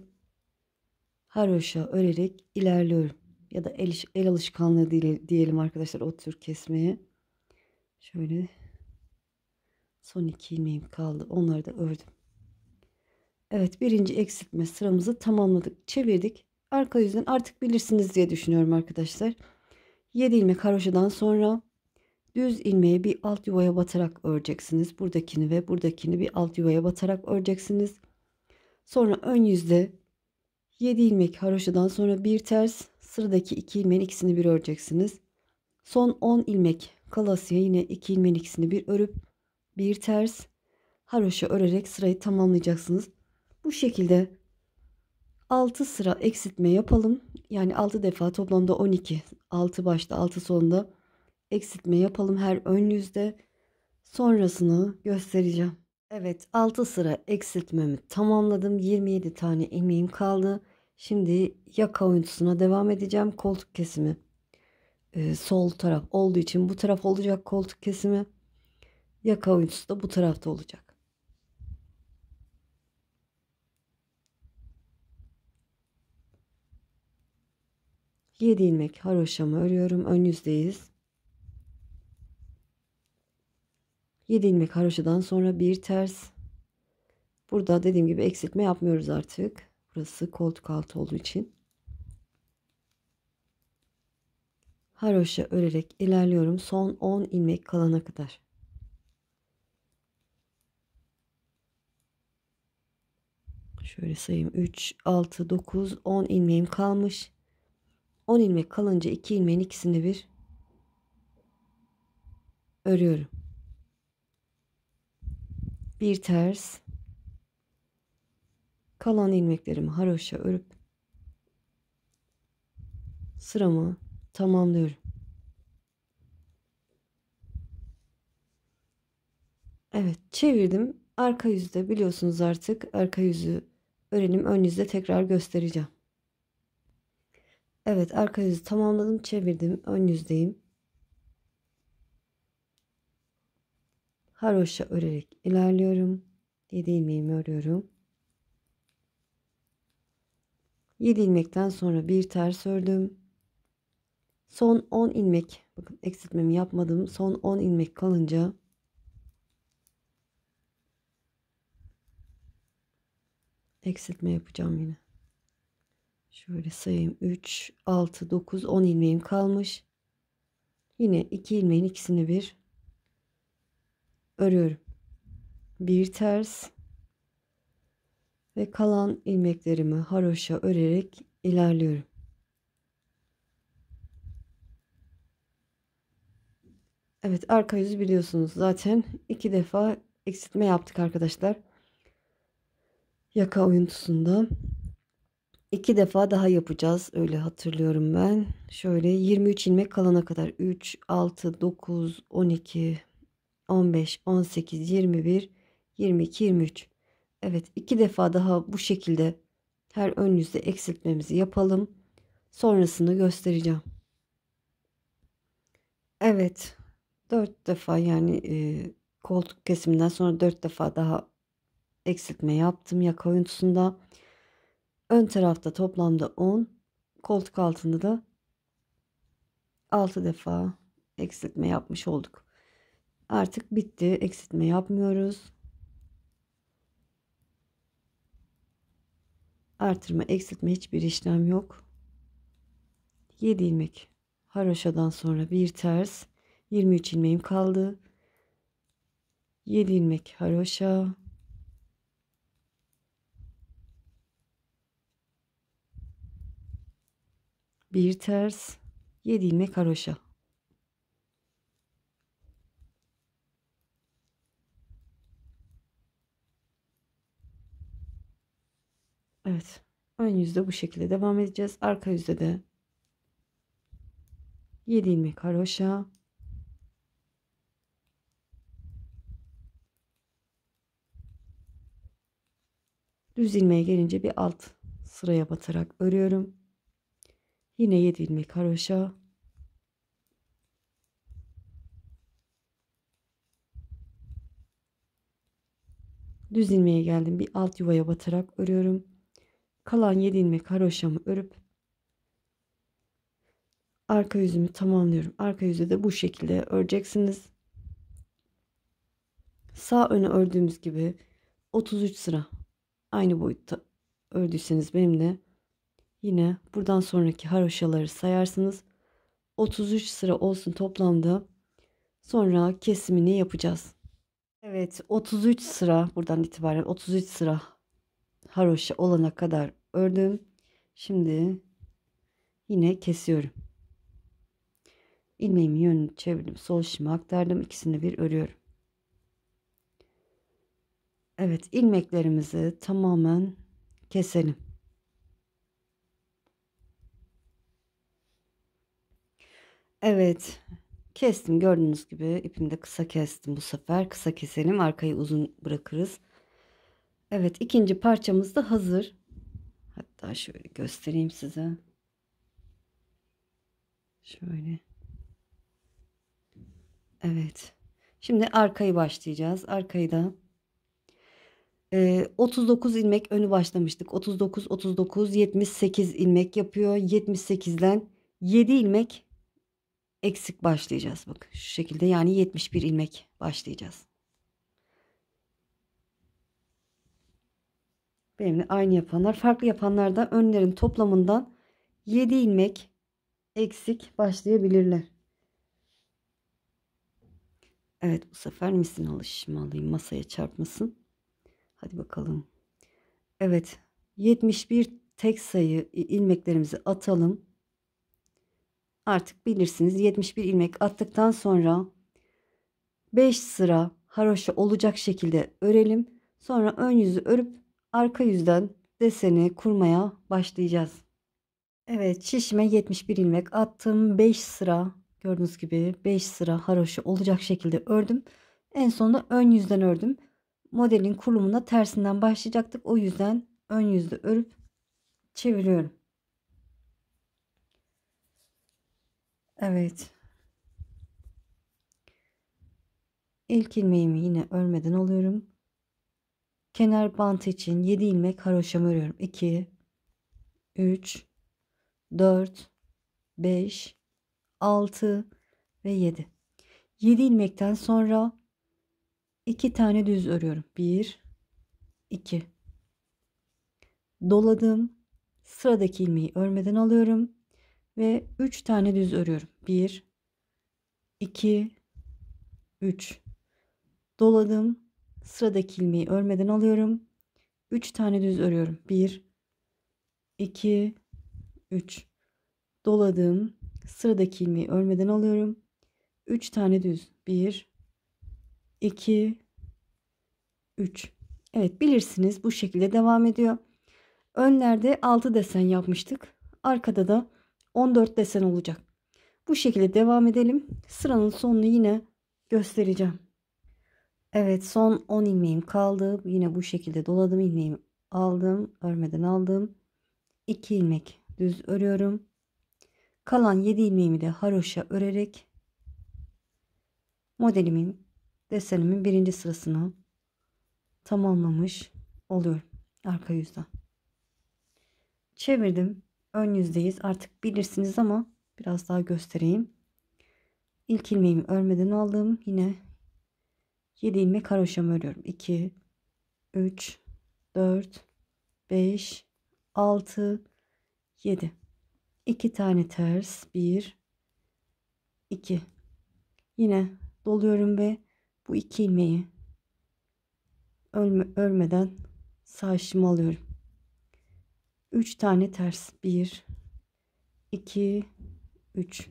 haroşa örerek ilerliyorum. Ya da el alışkanlığı diyelim arkadaşlar o tür kesmeye. Şöyle son 2 ilmeğim kaldı. Onları da ördüm. Evet, birinci eksiltme sıramızı tamamladık. Çevirdik. Arka yüzden artık bilirsiniz diye düşünüyorum arkadaşlar. 7 ilmek haroşadan sonra düz ilmeği bir alt yuvaya batarak öreceksiniz. Buradakini ve buradakini bir alt yuvaya batarak öreceksiniz. Sonra ön yüzde 7 ilmek haroşadan sonra bir ters, sıradaki 2 ilmeğin ikisini bir öreceksiniz. Son 10 ilmek kalasıya yine 2 ilmeğin ikisini bir örüp bir ters haroşa örerek sırayı tamamlayacaksınız. Bu şekilde 6 sıra eksiltme yapalım. Yani 6 defa toplamda 12. 6 başta 6 sonunda eksiltme yapalım her ön yüzde. Sonrasını göstereceğim. Evet, 6 sıra eksiltmemi tamamladım. 27 tane ilmeğim kaldı. Şimdi yaka oyuntusuna devam edeceğim. Koltuk kesimi sol taraf olduğu için bu taraf olacak koltuk kesimi. Yaka oyuntusu da bu tarafta olacak. Yedi ilmek haroşamı örüyorum. Ön yüzdeyiz. 7 ilmek haroşadan sonra bir ters. Burada dediğim gibi eksiltme yapmıyoruz artık. Burası koltuk altı olduğu için. Haroşa örerek ilerliyorum. Son 10 ilmek kalana kadar. Şöyle sayayım. 3, 6, 9, 10 ilmeğim kalmış. 10 ilmek kalınca 2 ilmeğin ikisini bir örüyorum. Bir ters. Kalan ilmeklerimi haroşa örüp sıramı tamamlıyorum. Evet, çevirdim. Arka yüzde biliyorsunuz artık. Arka yüzü örelim. Ön yüzde tekrar göstereceğim. Evet, arka yüzü tamamladım. Çevirdim. Ön yüzdeyim. Haroşa örerek ilerliyorum. 7 ilmeğimi örüyorum. 7 ilmekten sonra bir ters ördüm. Son 10 ilmek, bakın eksiltmemi yapmadım. Son 10 ilmek kalınca eksiltme yapacağım yine. Şöyle sayayım. 3, 6, 9, 10 ilmeğim kalmış. Yine 2 ilmeğin ikisini bir örüyorum. Bir ters ve kalan ilmeklerimi haroşa örerek ilerliyorum. Evet, arka yüzü biliyorsunuz zaten 2 defa eksiltme yaptık arkadaşlar. Yaka oyuntusunda 2 defa daha yapacağız. Öyle hatırlıyorum ben. Şöyle 23 ilmek kalana kadar 3, 6, 9, 12, 15, 18, 21, 22, 23. Evet, 2 defa daha bu şekilde her ön yüzde eksiltmemizi yapalım. Sonrasını göstereceğim. Evet, 4 defa yani koltuk kesiminden sonra 4 defa daha eksiltme yaptım yaka oyuntusunda. Ön tarafta toplamda 10, koltuk altında da 6 defa eksiltme yapmış olduk. Artık bitti. Eksiltme yapmıyoruz. Artırma, eksiltme hiçbir işlem yok. 7 ilmek haroşadan sonra bir ters. 23 ilmeğim kaldı. 7 ilmek haroşa. Bir ters. 7 ilmek haroşa. Evet. Ön yüzde bu şekilde devam edeceğiz. Arka yüzde de 7 ilmek haroşa. Düz ilmeğe gelince bir alt sıraya batarak örüyorum. Yine 7 ilmek haroşa. Düz ilmeğe geldim. Bir alt yuvaya batarak örüyorum. Kalan 7 ilmek haroşamı örüp arka yüzümü tamamlıyorum. Arka yüzü de bu şekilde öreceksiniz. Sağ öne ördüğümüz gibi 33 sıra aynı boyutta ördüyseniz benimle yine buradan sonraki haroşaları sayarsınız. 33 sıra olsun toplamda. Sonra kesimini yapacağız. Evet, 33 sıra buradan itibaren 33 sıra haroşa olana kadar ördüm. Şimdi yine kesiyorum. İlmeğimin yönünü çevirdim. Sol şişime aktardım. İkisini bir örüyorum. Evet, ilmeklerimizi tamamen keselim. Evet. Kestim gördüğünüz gibi ipimi de kısa kestim bu sefer. Kısa keselim, arkayı uzun bırakırız. Evet, ikinci parçamız da hazır. Hatta şöyle göstereyim size. Şöyle. Evet. Şimdi arkayı başlayacağız. Arkayı da 39 ilmek önü başlamıştık. 39, 39, 78 ilmek yapıyor. 78'den 7 ilmek eksik başlayacağız. Bak şu şekilde, yani 71 ilmek başlayacağız. Benimle aynı yapanlar, farklı yapanlar da önlerin toplamından 7 ilmek eksik başlayabilirler. Evet, bu sefer misin alışımı alayım, masaya çarpmasın. Hadi bakalım. Evet, 71 tek sayı ilmeklerimizi atalım. Artık bilirsiniz, 71 ilmek attıktan sonra 5 sıra haroşa olacak şekilde örelim. Sonra ön yüzü örüp arka yüzden deseni kurmaya başlayacağız. Evet, şişime 71 ilmek attım. 5 sıra, gördüğünüz gibi 5 sıra haroşa olacak şekilde ördüm. En sonunda ön yüzden ördüm. Modelin kurulumuna tersinden başlayacaktık. O yüzden ön yüzde örüp çeviriyorum. Evet. İlk ilmeğimi yine örmeden alıyorum. Kenar bant için 7 ilmek haroşamı örüyorum. 2, 3, 4, 5, 6 ve 7. 7 ilmekten sonra 2 tane düz örüyorum. 1, 2. Doladım. Sıradaki ilmeği örmeden alıyorum ve 3 tane düz örüyorum. 1, 2, 3. Doladım. Sıradaki ilmeği örmeden alıyorum. 3 tane düz örüyorum. 1, 2, 3. Doladım. Sıradaki ilmeği örmeden alıyorum. 3 tane düz. 1, 2, 3. Evet, bilirsiniz, bu şekilde devam ediyor. Önlerde 6 desen yapmıştık. Arkada da 14 desen olacak. Bu şekilde devam edelim. Sıranın sonunu yine göstereceğim. Evet, son 10 ilmeğim kaldı. Yine bu şekilde doladım, ilmeğimi aldım, örmeden aldım. 2 ilmek düz örüyorum. Kalan 7 ilmeğimi de haroşa örerek modelimin, desenimin birinci sırasını tamamlamış oluyorum. Arka yüzden çevirdim. Ön yüzdeyiz. Artık bilirsiniz ama biraz daha göstereyim. İlk ilmeğimi örmeden aldım. Yine 7 ilmek haroşamı örüyorum. 2, 3, 4, 5, 6, 7. 2 tane ters. 1, 2. Yine doluyorum ve bu 2 ilmeği örmeden sağ işimi alıyorum. 3 tane ters. 1, 2, 3.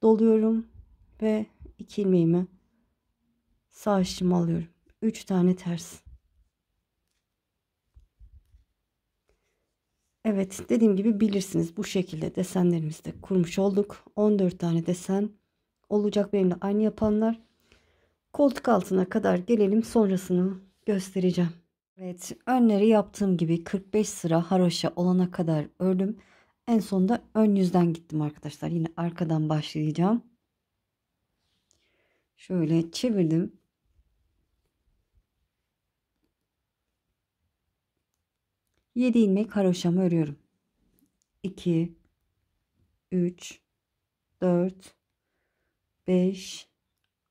Doluyorum ve 2 ilmeğimi sağ işimi alıyorum. 3 tane ters. Evet, dediğim gibi bilirsiniz, bu şekilde desenlerimizi de kurmuş olduk. 14 tane desen olacak benimle aynı yapanlar. Koltuk altına kadar gelelim, sonrasını göstereceğim. Evet, önleri yaptığım gibi 45 sıra haroşa olana kadar ördüm. En sonunda ön yüzden gittim arkadaşlar. Yine arkadan başlayacağım. Şöyle çevirdim. 7 ilmek haroşamı örüyorum. 2, 3, 4, 5,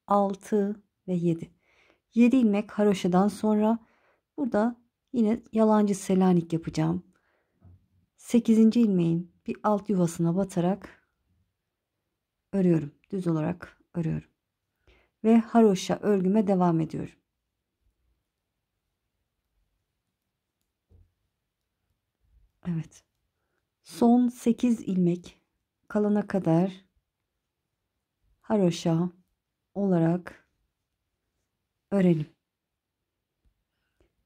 6 ve 7. 7 ilmek haroşadan sonra burada yine yalancı selanik yapacağım. 8. ilmeğin bir alt yuvasına batarak örüyorum. Düz olarak örüyorum. Ve haroşa örgüme devam ediyorum. Evet. Son 8 ilmek kalana kadar haroşa olarak örelim.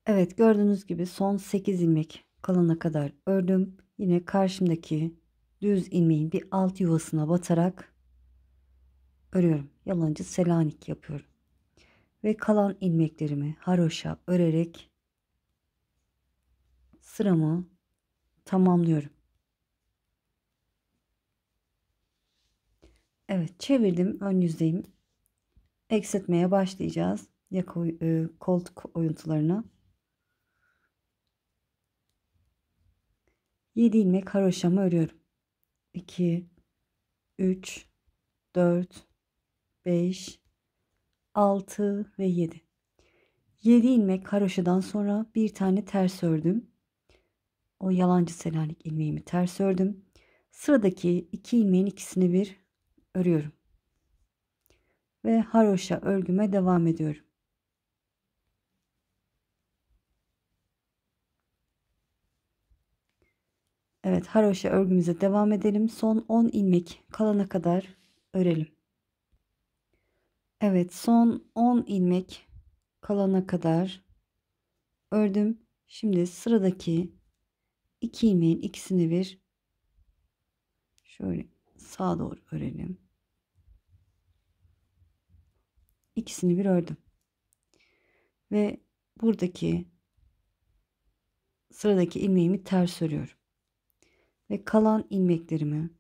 Evet, gördüğünüz gibi son 8 ilmek kalana kadar ördüm. Yine karşımdaki düz ilmeğin bir alt yuvasına batarak örüyorum. Yalancı Selanik yapıyorum. Ve kalan ilmeklerimi haroşa örerek sıramı tamamlıyorum. Evet, çevirdim, ön yüzdeyim. Eksiltmeye başlayacağız. Koltuk oyuntularına. 7 ilmek haroşamı örüyorum. 2, 3, 4, 5, 6 ve 7. 7 ilmek haroşadan sonra bir tane ters ördüm. O yalancı Selanik ilmeğimi ters ördüm. Sıradaki 2 ilmeğin ikisini bir örüyorum. Ve haroşa örgüme devam ediyorum. Evet, haroşa örgümüze devam edelim. Son 10 ilmek kalana kadar örelim. Evet, son 10 ilmek kalana kadar ördüm. Şimdi sıradaki 2 ilmeğin ikisini bir şöyle sağa doğru örelim. İkisini bir ördüm. Ve buradaki sıradaki ilmeğimi ters örüyorum. Ve kalan ilmeklerimi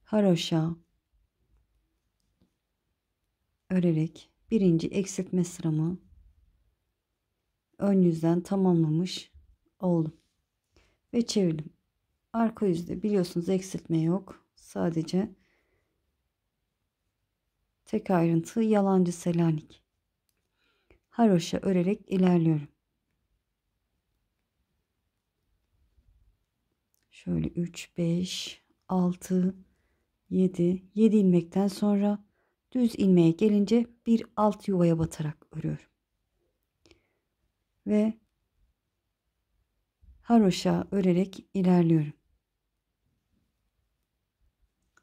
haroşa örerek birinci eksiltme sıramı ön yüzden tamamlamış oldum. Ve çevirdim. Arka yüzde biliyorsunuz eksiltme yok. Sadece tek ayrıntı yalancı Selanik. Haroşa örerek ilerliyorum. Şöyle 3, 5, 6, 7. 7 ilmekten sonra düz ilmeğe gelince bir alt yuvaya batarak örüyorum. Ve haroşa örerek ilerliyorum.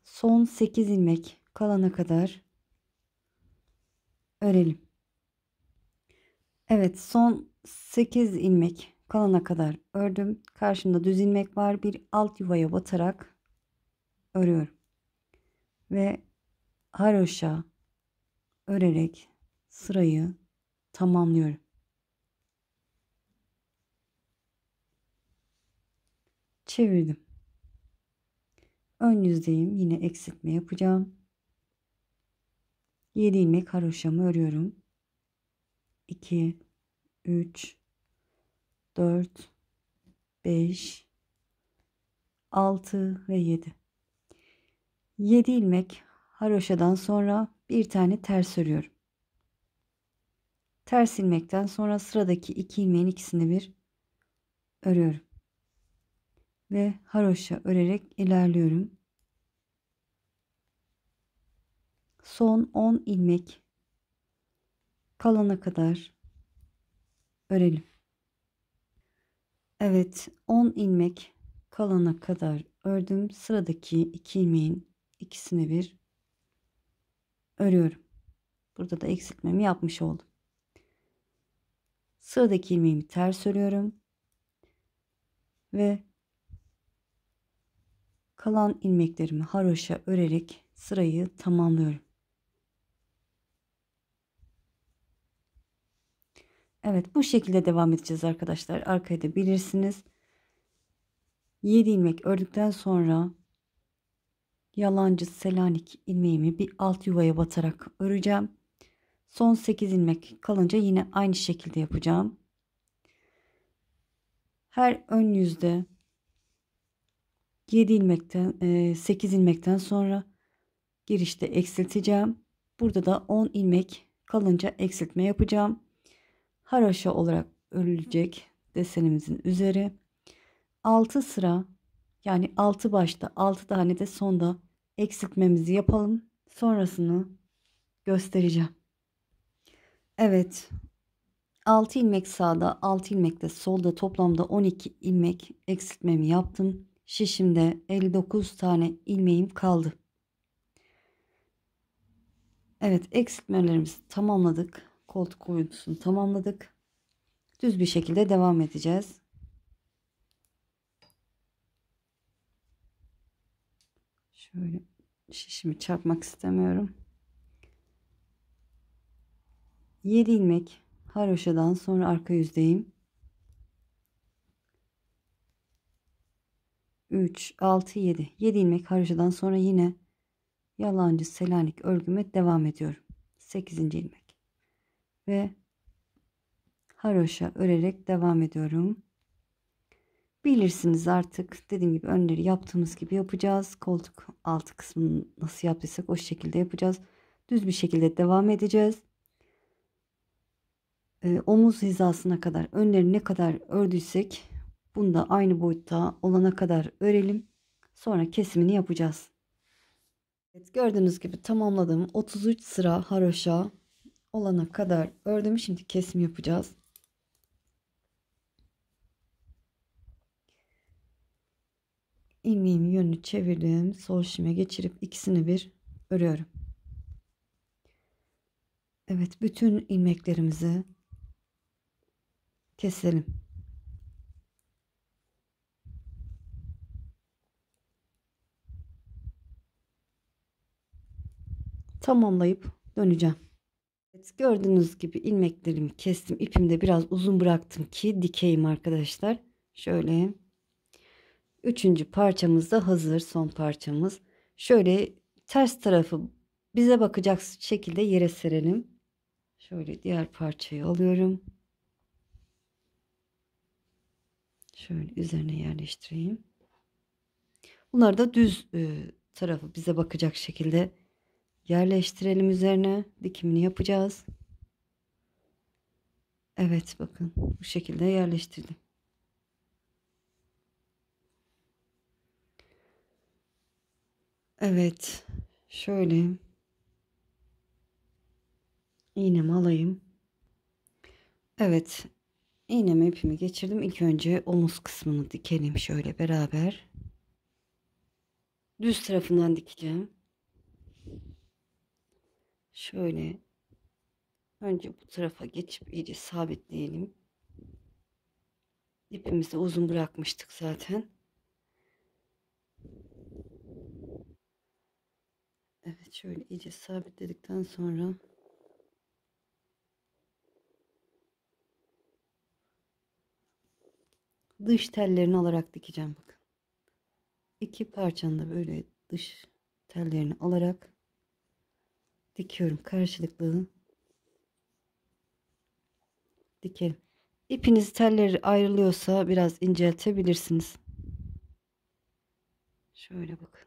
Son 8 ilmek kalana kadar örelim. Evet, son 8 ilmek kalana kadar ördüm. Karşımda düz ilmek var. Bir alt yuvaya batarak örüyorum. Ve haroşa örerek sırayı tamamlıyorum. Çevirdim. Ön yüzdeyim. Yine eksiltme yapacağım. 7 ilmek haroşamı örüyorum. 2, 3, 4, 5, 6 ve 7. 7 ilmek haroşadan sonra bir tane ters örüyorum. Ters ilmekten sonra sıradaki 2 ilmeğin ikisini bir örüyorum. Ve haroşa örerek ilerliyorum. Son 10 ilmek kalana kadar örelim. Evet, 10 ilmek kalana kadar ördüm. Sıradaki 2 ilmeğin ikisini bir örüyorum. Burada da eksiltmemi yapmış oldum. Sıradaki ilmeğimi ters örüyorum ve kalan ilmeklerimi haroşa örerek sırayı tamamlıyorum. Evet, bu şekilde devam edeceğiz arkadaşlar. Arkaya da bilirsiniz. 7 ilmek ördükten sonra yalancı Selanik ilmeğimi bir alt yuvaya batarak öreceğim. Son 8 ilmek kalınca yine aynı şekilde yapacağım. Her ön yüzde 7 ilmekten 8 ilmekten sonra girişte eksilteceğim. Burada da 10 ilmek kalınca eksiltme yapacağım. Haroşa olarak örülecek desenimizin üzeri. 6 sıra, yani 6 başta 6 tane de sonda eksiltmemizi yapalım. Sonrasını göstereceğim. Evet, 6 ilmek sağda, 6 ilmek de solda, toplamda 12 ilmek eksiltmemi yaptım. Şişimde 59 tane ilmeğim kaldı. Evet, eksiltmelerimizi tamamladık. Koltuk oyuntusunu tamamladık. Düz bir şekilde devam edeceğiz. Şöyle Şişimi çarpmak istemiyorum. 7 ilmek haroşadan sonra arka yüzdeyim. 3, 6, 7. 7 ilmek haroşadan sonra yine yalancı Selanik örgüme devam ediyorum. 8. ilmek ve haroşa örerek devam ediyorum. Bilirsiniz artık, dediğim gibi önleri yaptığımız gibi yapacağız. Koltuk altı kısmını nasıl yaptıysak o şekilde yapacağız. Düz bir şekilde devam edeceğiz. Omuz hizasına kadar önleri ne kadar ördüysek bunu da aynı boyutta olana kadar örelim. Sonra kesimini yapacağız. Evet, gördüğünüz gibi tamamladım. 33 sıra haroşa olana kadar ördüm. Şimdi kesim yapacağız. İlmeğimi yönünü çevirdim. Sol şişime geçirip ikisini bir örüyorum. Evet, bütün ilmeklerimizi keselim. Tamamlayıp döneceğim. Evet, gördüğünüz gibi ilmeklerimi kestim. İpimi de biraz uzun bıraktım ki dikeyim arkadaşlar. Şöyle. Üçüncü parçamız da hazır. Son parçamız. Şöyle ters tarafı bize bakacak şekilde yere serelim. Şöyle diğer parçayı alıyorum. Şöyle üzerine yerleştireyim. Bunları da düz tarafı bize bakacak şekilde yerleştirelim üzerine. Dikimini yapacağız. Evet, bakın bu şekilde yerleştirdim. Evet, şöyle iğnemi alayım. Evet, iğnemi ipimi geçirdim. İlk önce omuz kısmını dikelim şöyle beraber. Düz tarafından dikeceğim. Şöyle önce bu tarafa geçip iyice sabitleyelim. İpimizi uzun bırakmıştık zaten. Evet, şöyle iyice sabitledikten sonra dış tellerini alarak dikeceğim, bakın. İki parçanın da böyle dış tellerini alarak dikiyorum. Karşılıklı dikelim. İpiniz telleri ayrılıyorsa biraz inceltebilirsiniz. Şöyle bakın.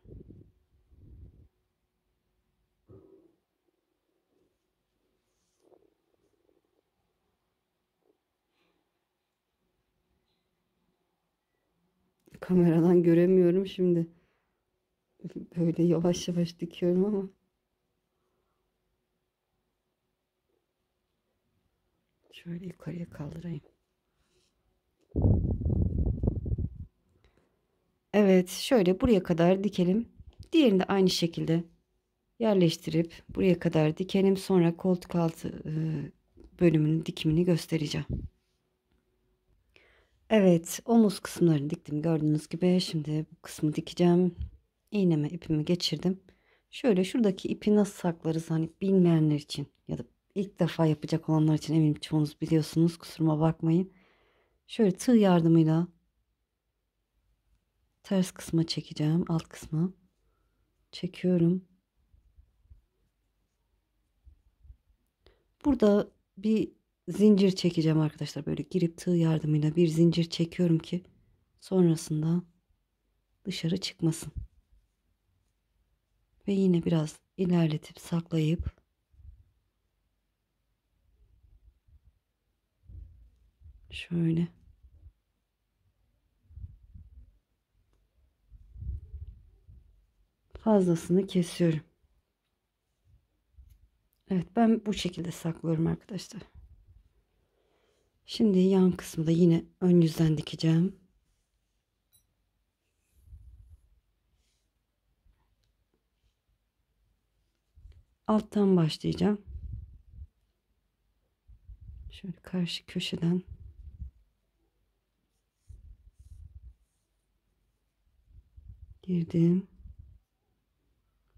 Kameradan göremiyorum şimdi. Böyle yavaş yavaş dikiyorum ama. Şöyle yukarıya kaldırayım. Evet, şöyle buraya kadar dikelim. Diğerini de aynı şekilde yerleştirip buraya kadar dikelim. Sonra koltuk altı bölümünün dikimini göstereceğim. Evet, omuz kısımlarını diktim gördüğünüz gibi. Şimdi bu kısmı dikeceğim. İğneme ipimi geçirdim. Şöyle şuradaki ipi nasıl saklarız, hani bilmeyenler için ya da ilk defa yapacak olanlar için, eminim çoğunuz biliyorsunuz, kusuruma bakmayın. Şöyle tığ yardımıyla ters kısma çekeceğim, alt kısma çekiyorum. Burada bir zincir çekeceğim arkadaşlar, böyle girip tığ yardımıyla bir zincir çekiyorum ki sonrasında dışarı çıkmasın. Ve yine biraz ilerletip saklayıp şöyle fazlasını kesiyorum. Evet, ben bu şekilde saklıyorum arkadaşlar. Şimdi yan kısmı da yine ön yüzden dikeceğim. Alttan başlayacağım. Şöyle karşı köşeden girdim.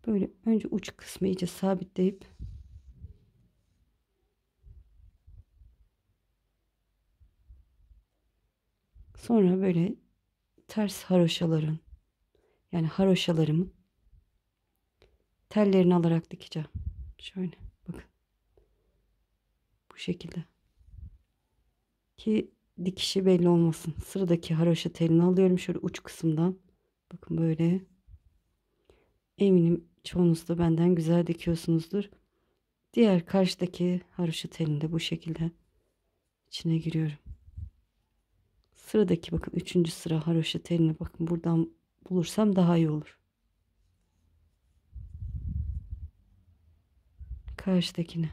Böyle önce uç kısmı iyice sabitleyip sonra böyle ters haroşaların, yani haroşalarımın tellerini alarak dikeceğim. Şöyle bakın, bu şekilde ki dikişi belli olmasın. Sıradaki haroşa telini alıyorum şöyle uç kısımdan. Bakın böyle. Eminim çoğunuz da benden güzel dikiyorsunuzdur. Diğer karşıdaki haroşa telini de bu şekilde içine giriyorum. Sıradaki bakın 3. sıra haroşa telini bakın buradan bulursam daha iyi olur. Karşıdakine.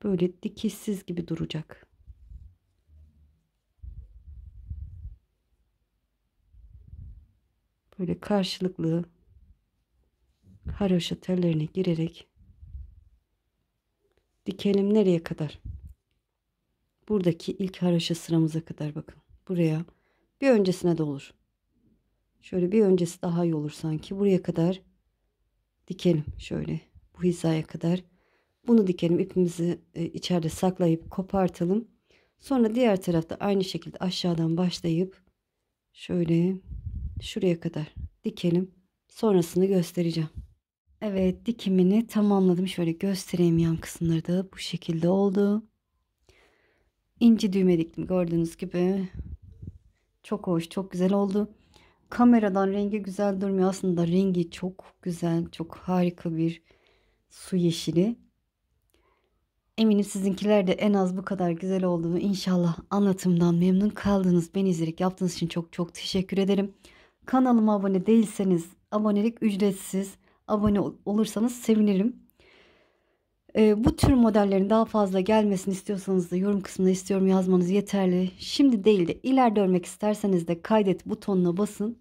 Böyle dikişsiz gibi duracak. Böyle karşılıklı haroşa tellerine girerek dikelim nereye kadar? Buradaki ilk haroşa sıramıza kadar bakın. Buraya bir öncesine de olur. Şöyle bir öncesi daha iyi olur sanki. Buraya kadar dikelim. Şöyle bu hizaya kadar. Bunu dikelim. İpimizi içeride saklayıp kopartalım. Sonra diğer tarafta aynı şekilde aşağıdan başlayıp şöyle şuraya kadar dikelim. Sonrasını göstereceğim. Evet, dikimini tamamladım. Şöyle göstereyim, yan kısımları da bu şekilde oldu. İnci düğme diktim gördüğünüz gibi. Çok hoş, çok güzel oldu. Kameradan rengi güzel durmuyor. Aslında rengi çok güzel, çok harika bir su yeşili. Eminim sizinkiler de en az bu kadar güzel olduğunu, inşallah anlatımdan memnun kaldınız. Beni izleyerek yaptığınız için çok çok teşekkür ederim. Kanalıma abone değilseniz abonelik ücretsiz. Abone olursanız sevinirim. Bu tür modellerin daha fazla gelmesini istiyorsanız da yorum kısmına istiyorum yazmanız yeterli. Şimdi değil de ileride örmek isterseniz de kaydet butonuna basın.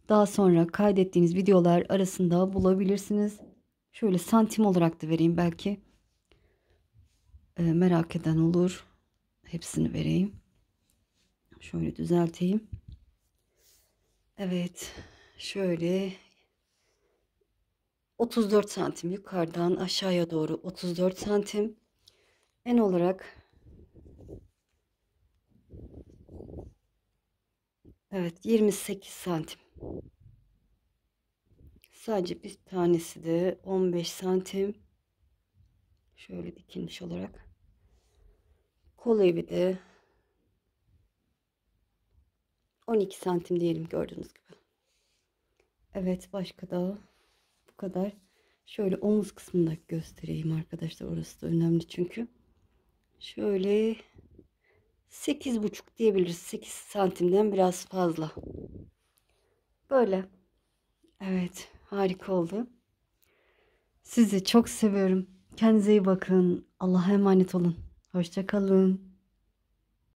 Daha sonra kaydettiğiniz videolar arasında bulabilirsiniz. Şöyle santim olarak da vereyim belki. Merak eden olur. Hepsini vereyim. Şöyle düzelteyim. Evet. Şöyle 34 santim yukarıdan aşağıya doğru 34 santim. En olarak evet 28 santim. Sadece bir tanesi de 15 santim. Şöyle dikilmiş olarak. Kol evi de 12 santim diyelim gördüğünüz gibi. Evet, başka da bu kadar. Şöyle omuz kısmını da göstereyim arkadaşlar. Orası da önemli çünkü. Şöyle 8,5 diyebiliriz. 8 santimden biraz fazla. Böyle. Evet, harika oldu. Sizi çok seviyorum. Kendinize iyi bakın. Allah'a emanet olun. Hoşça kalın.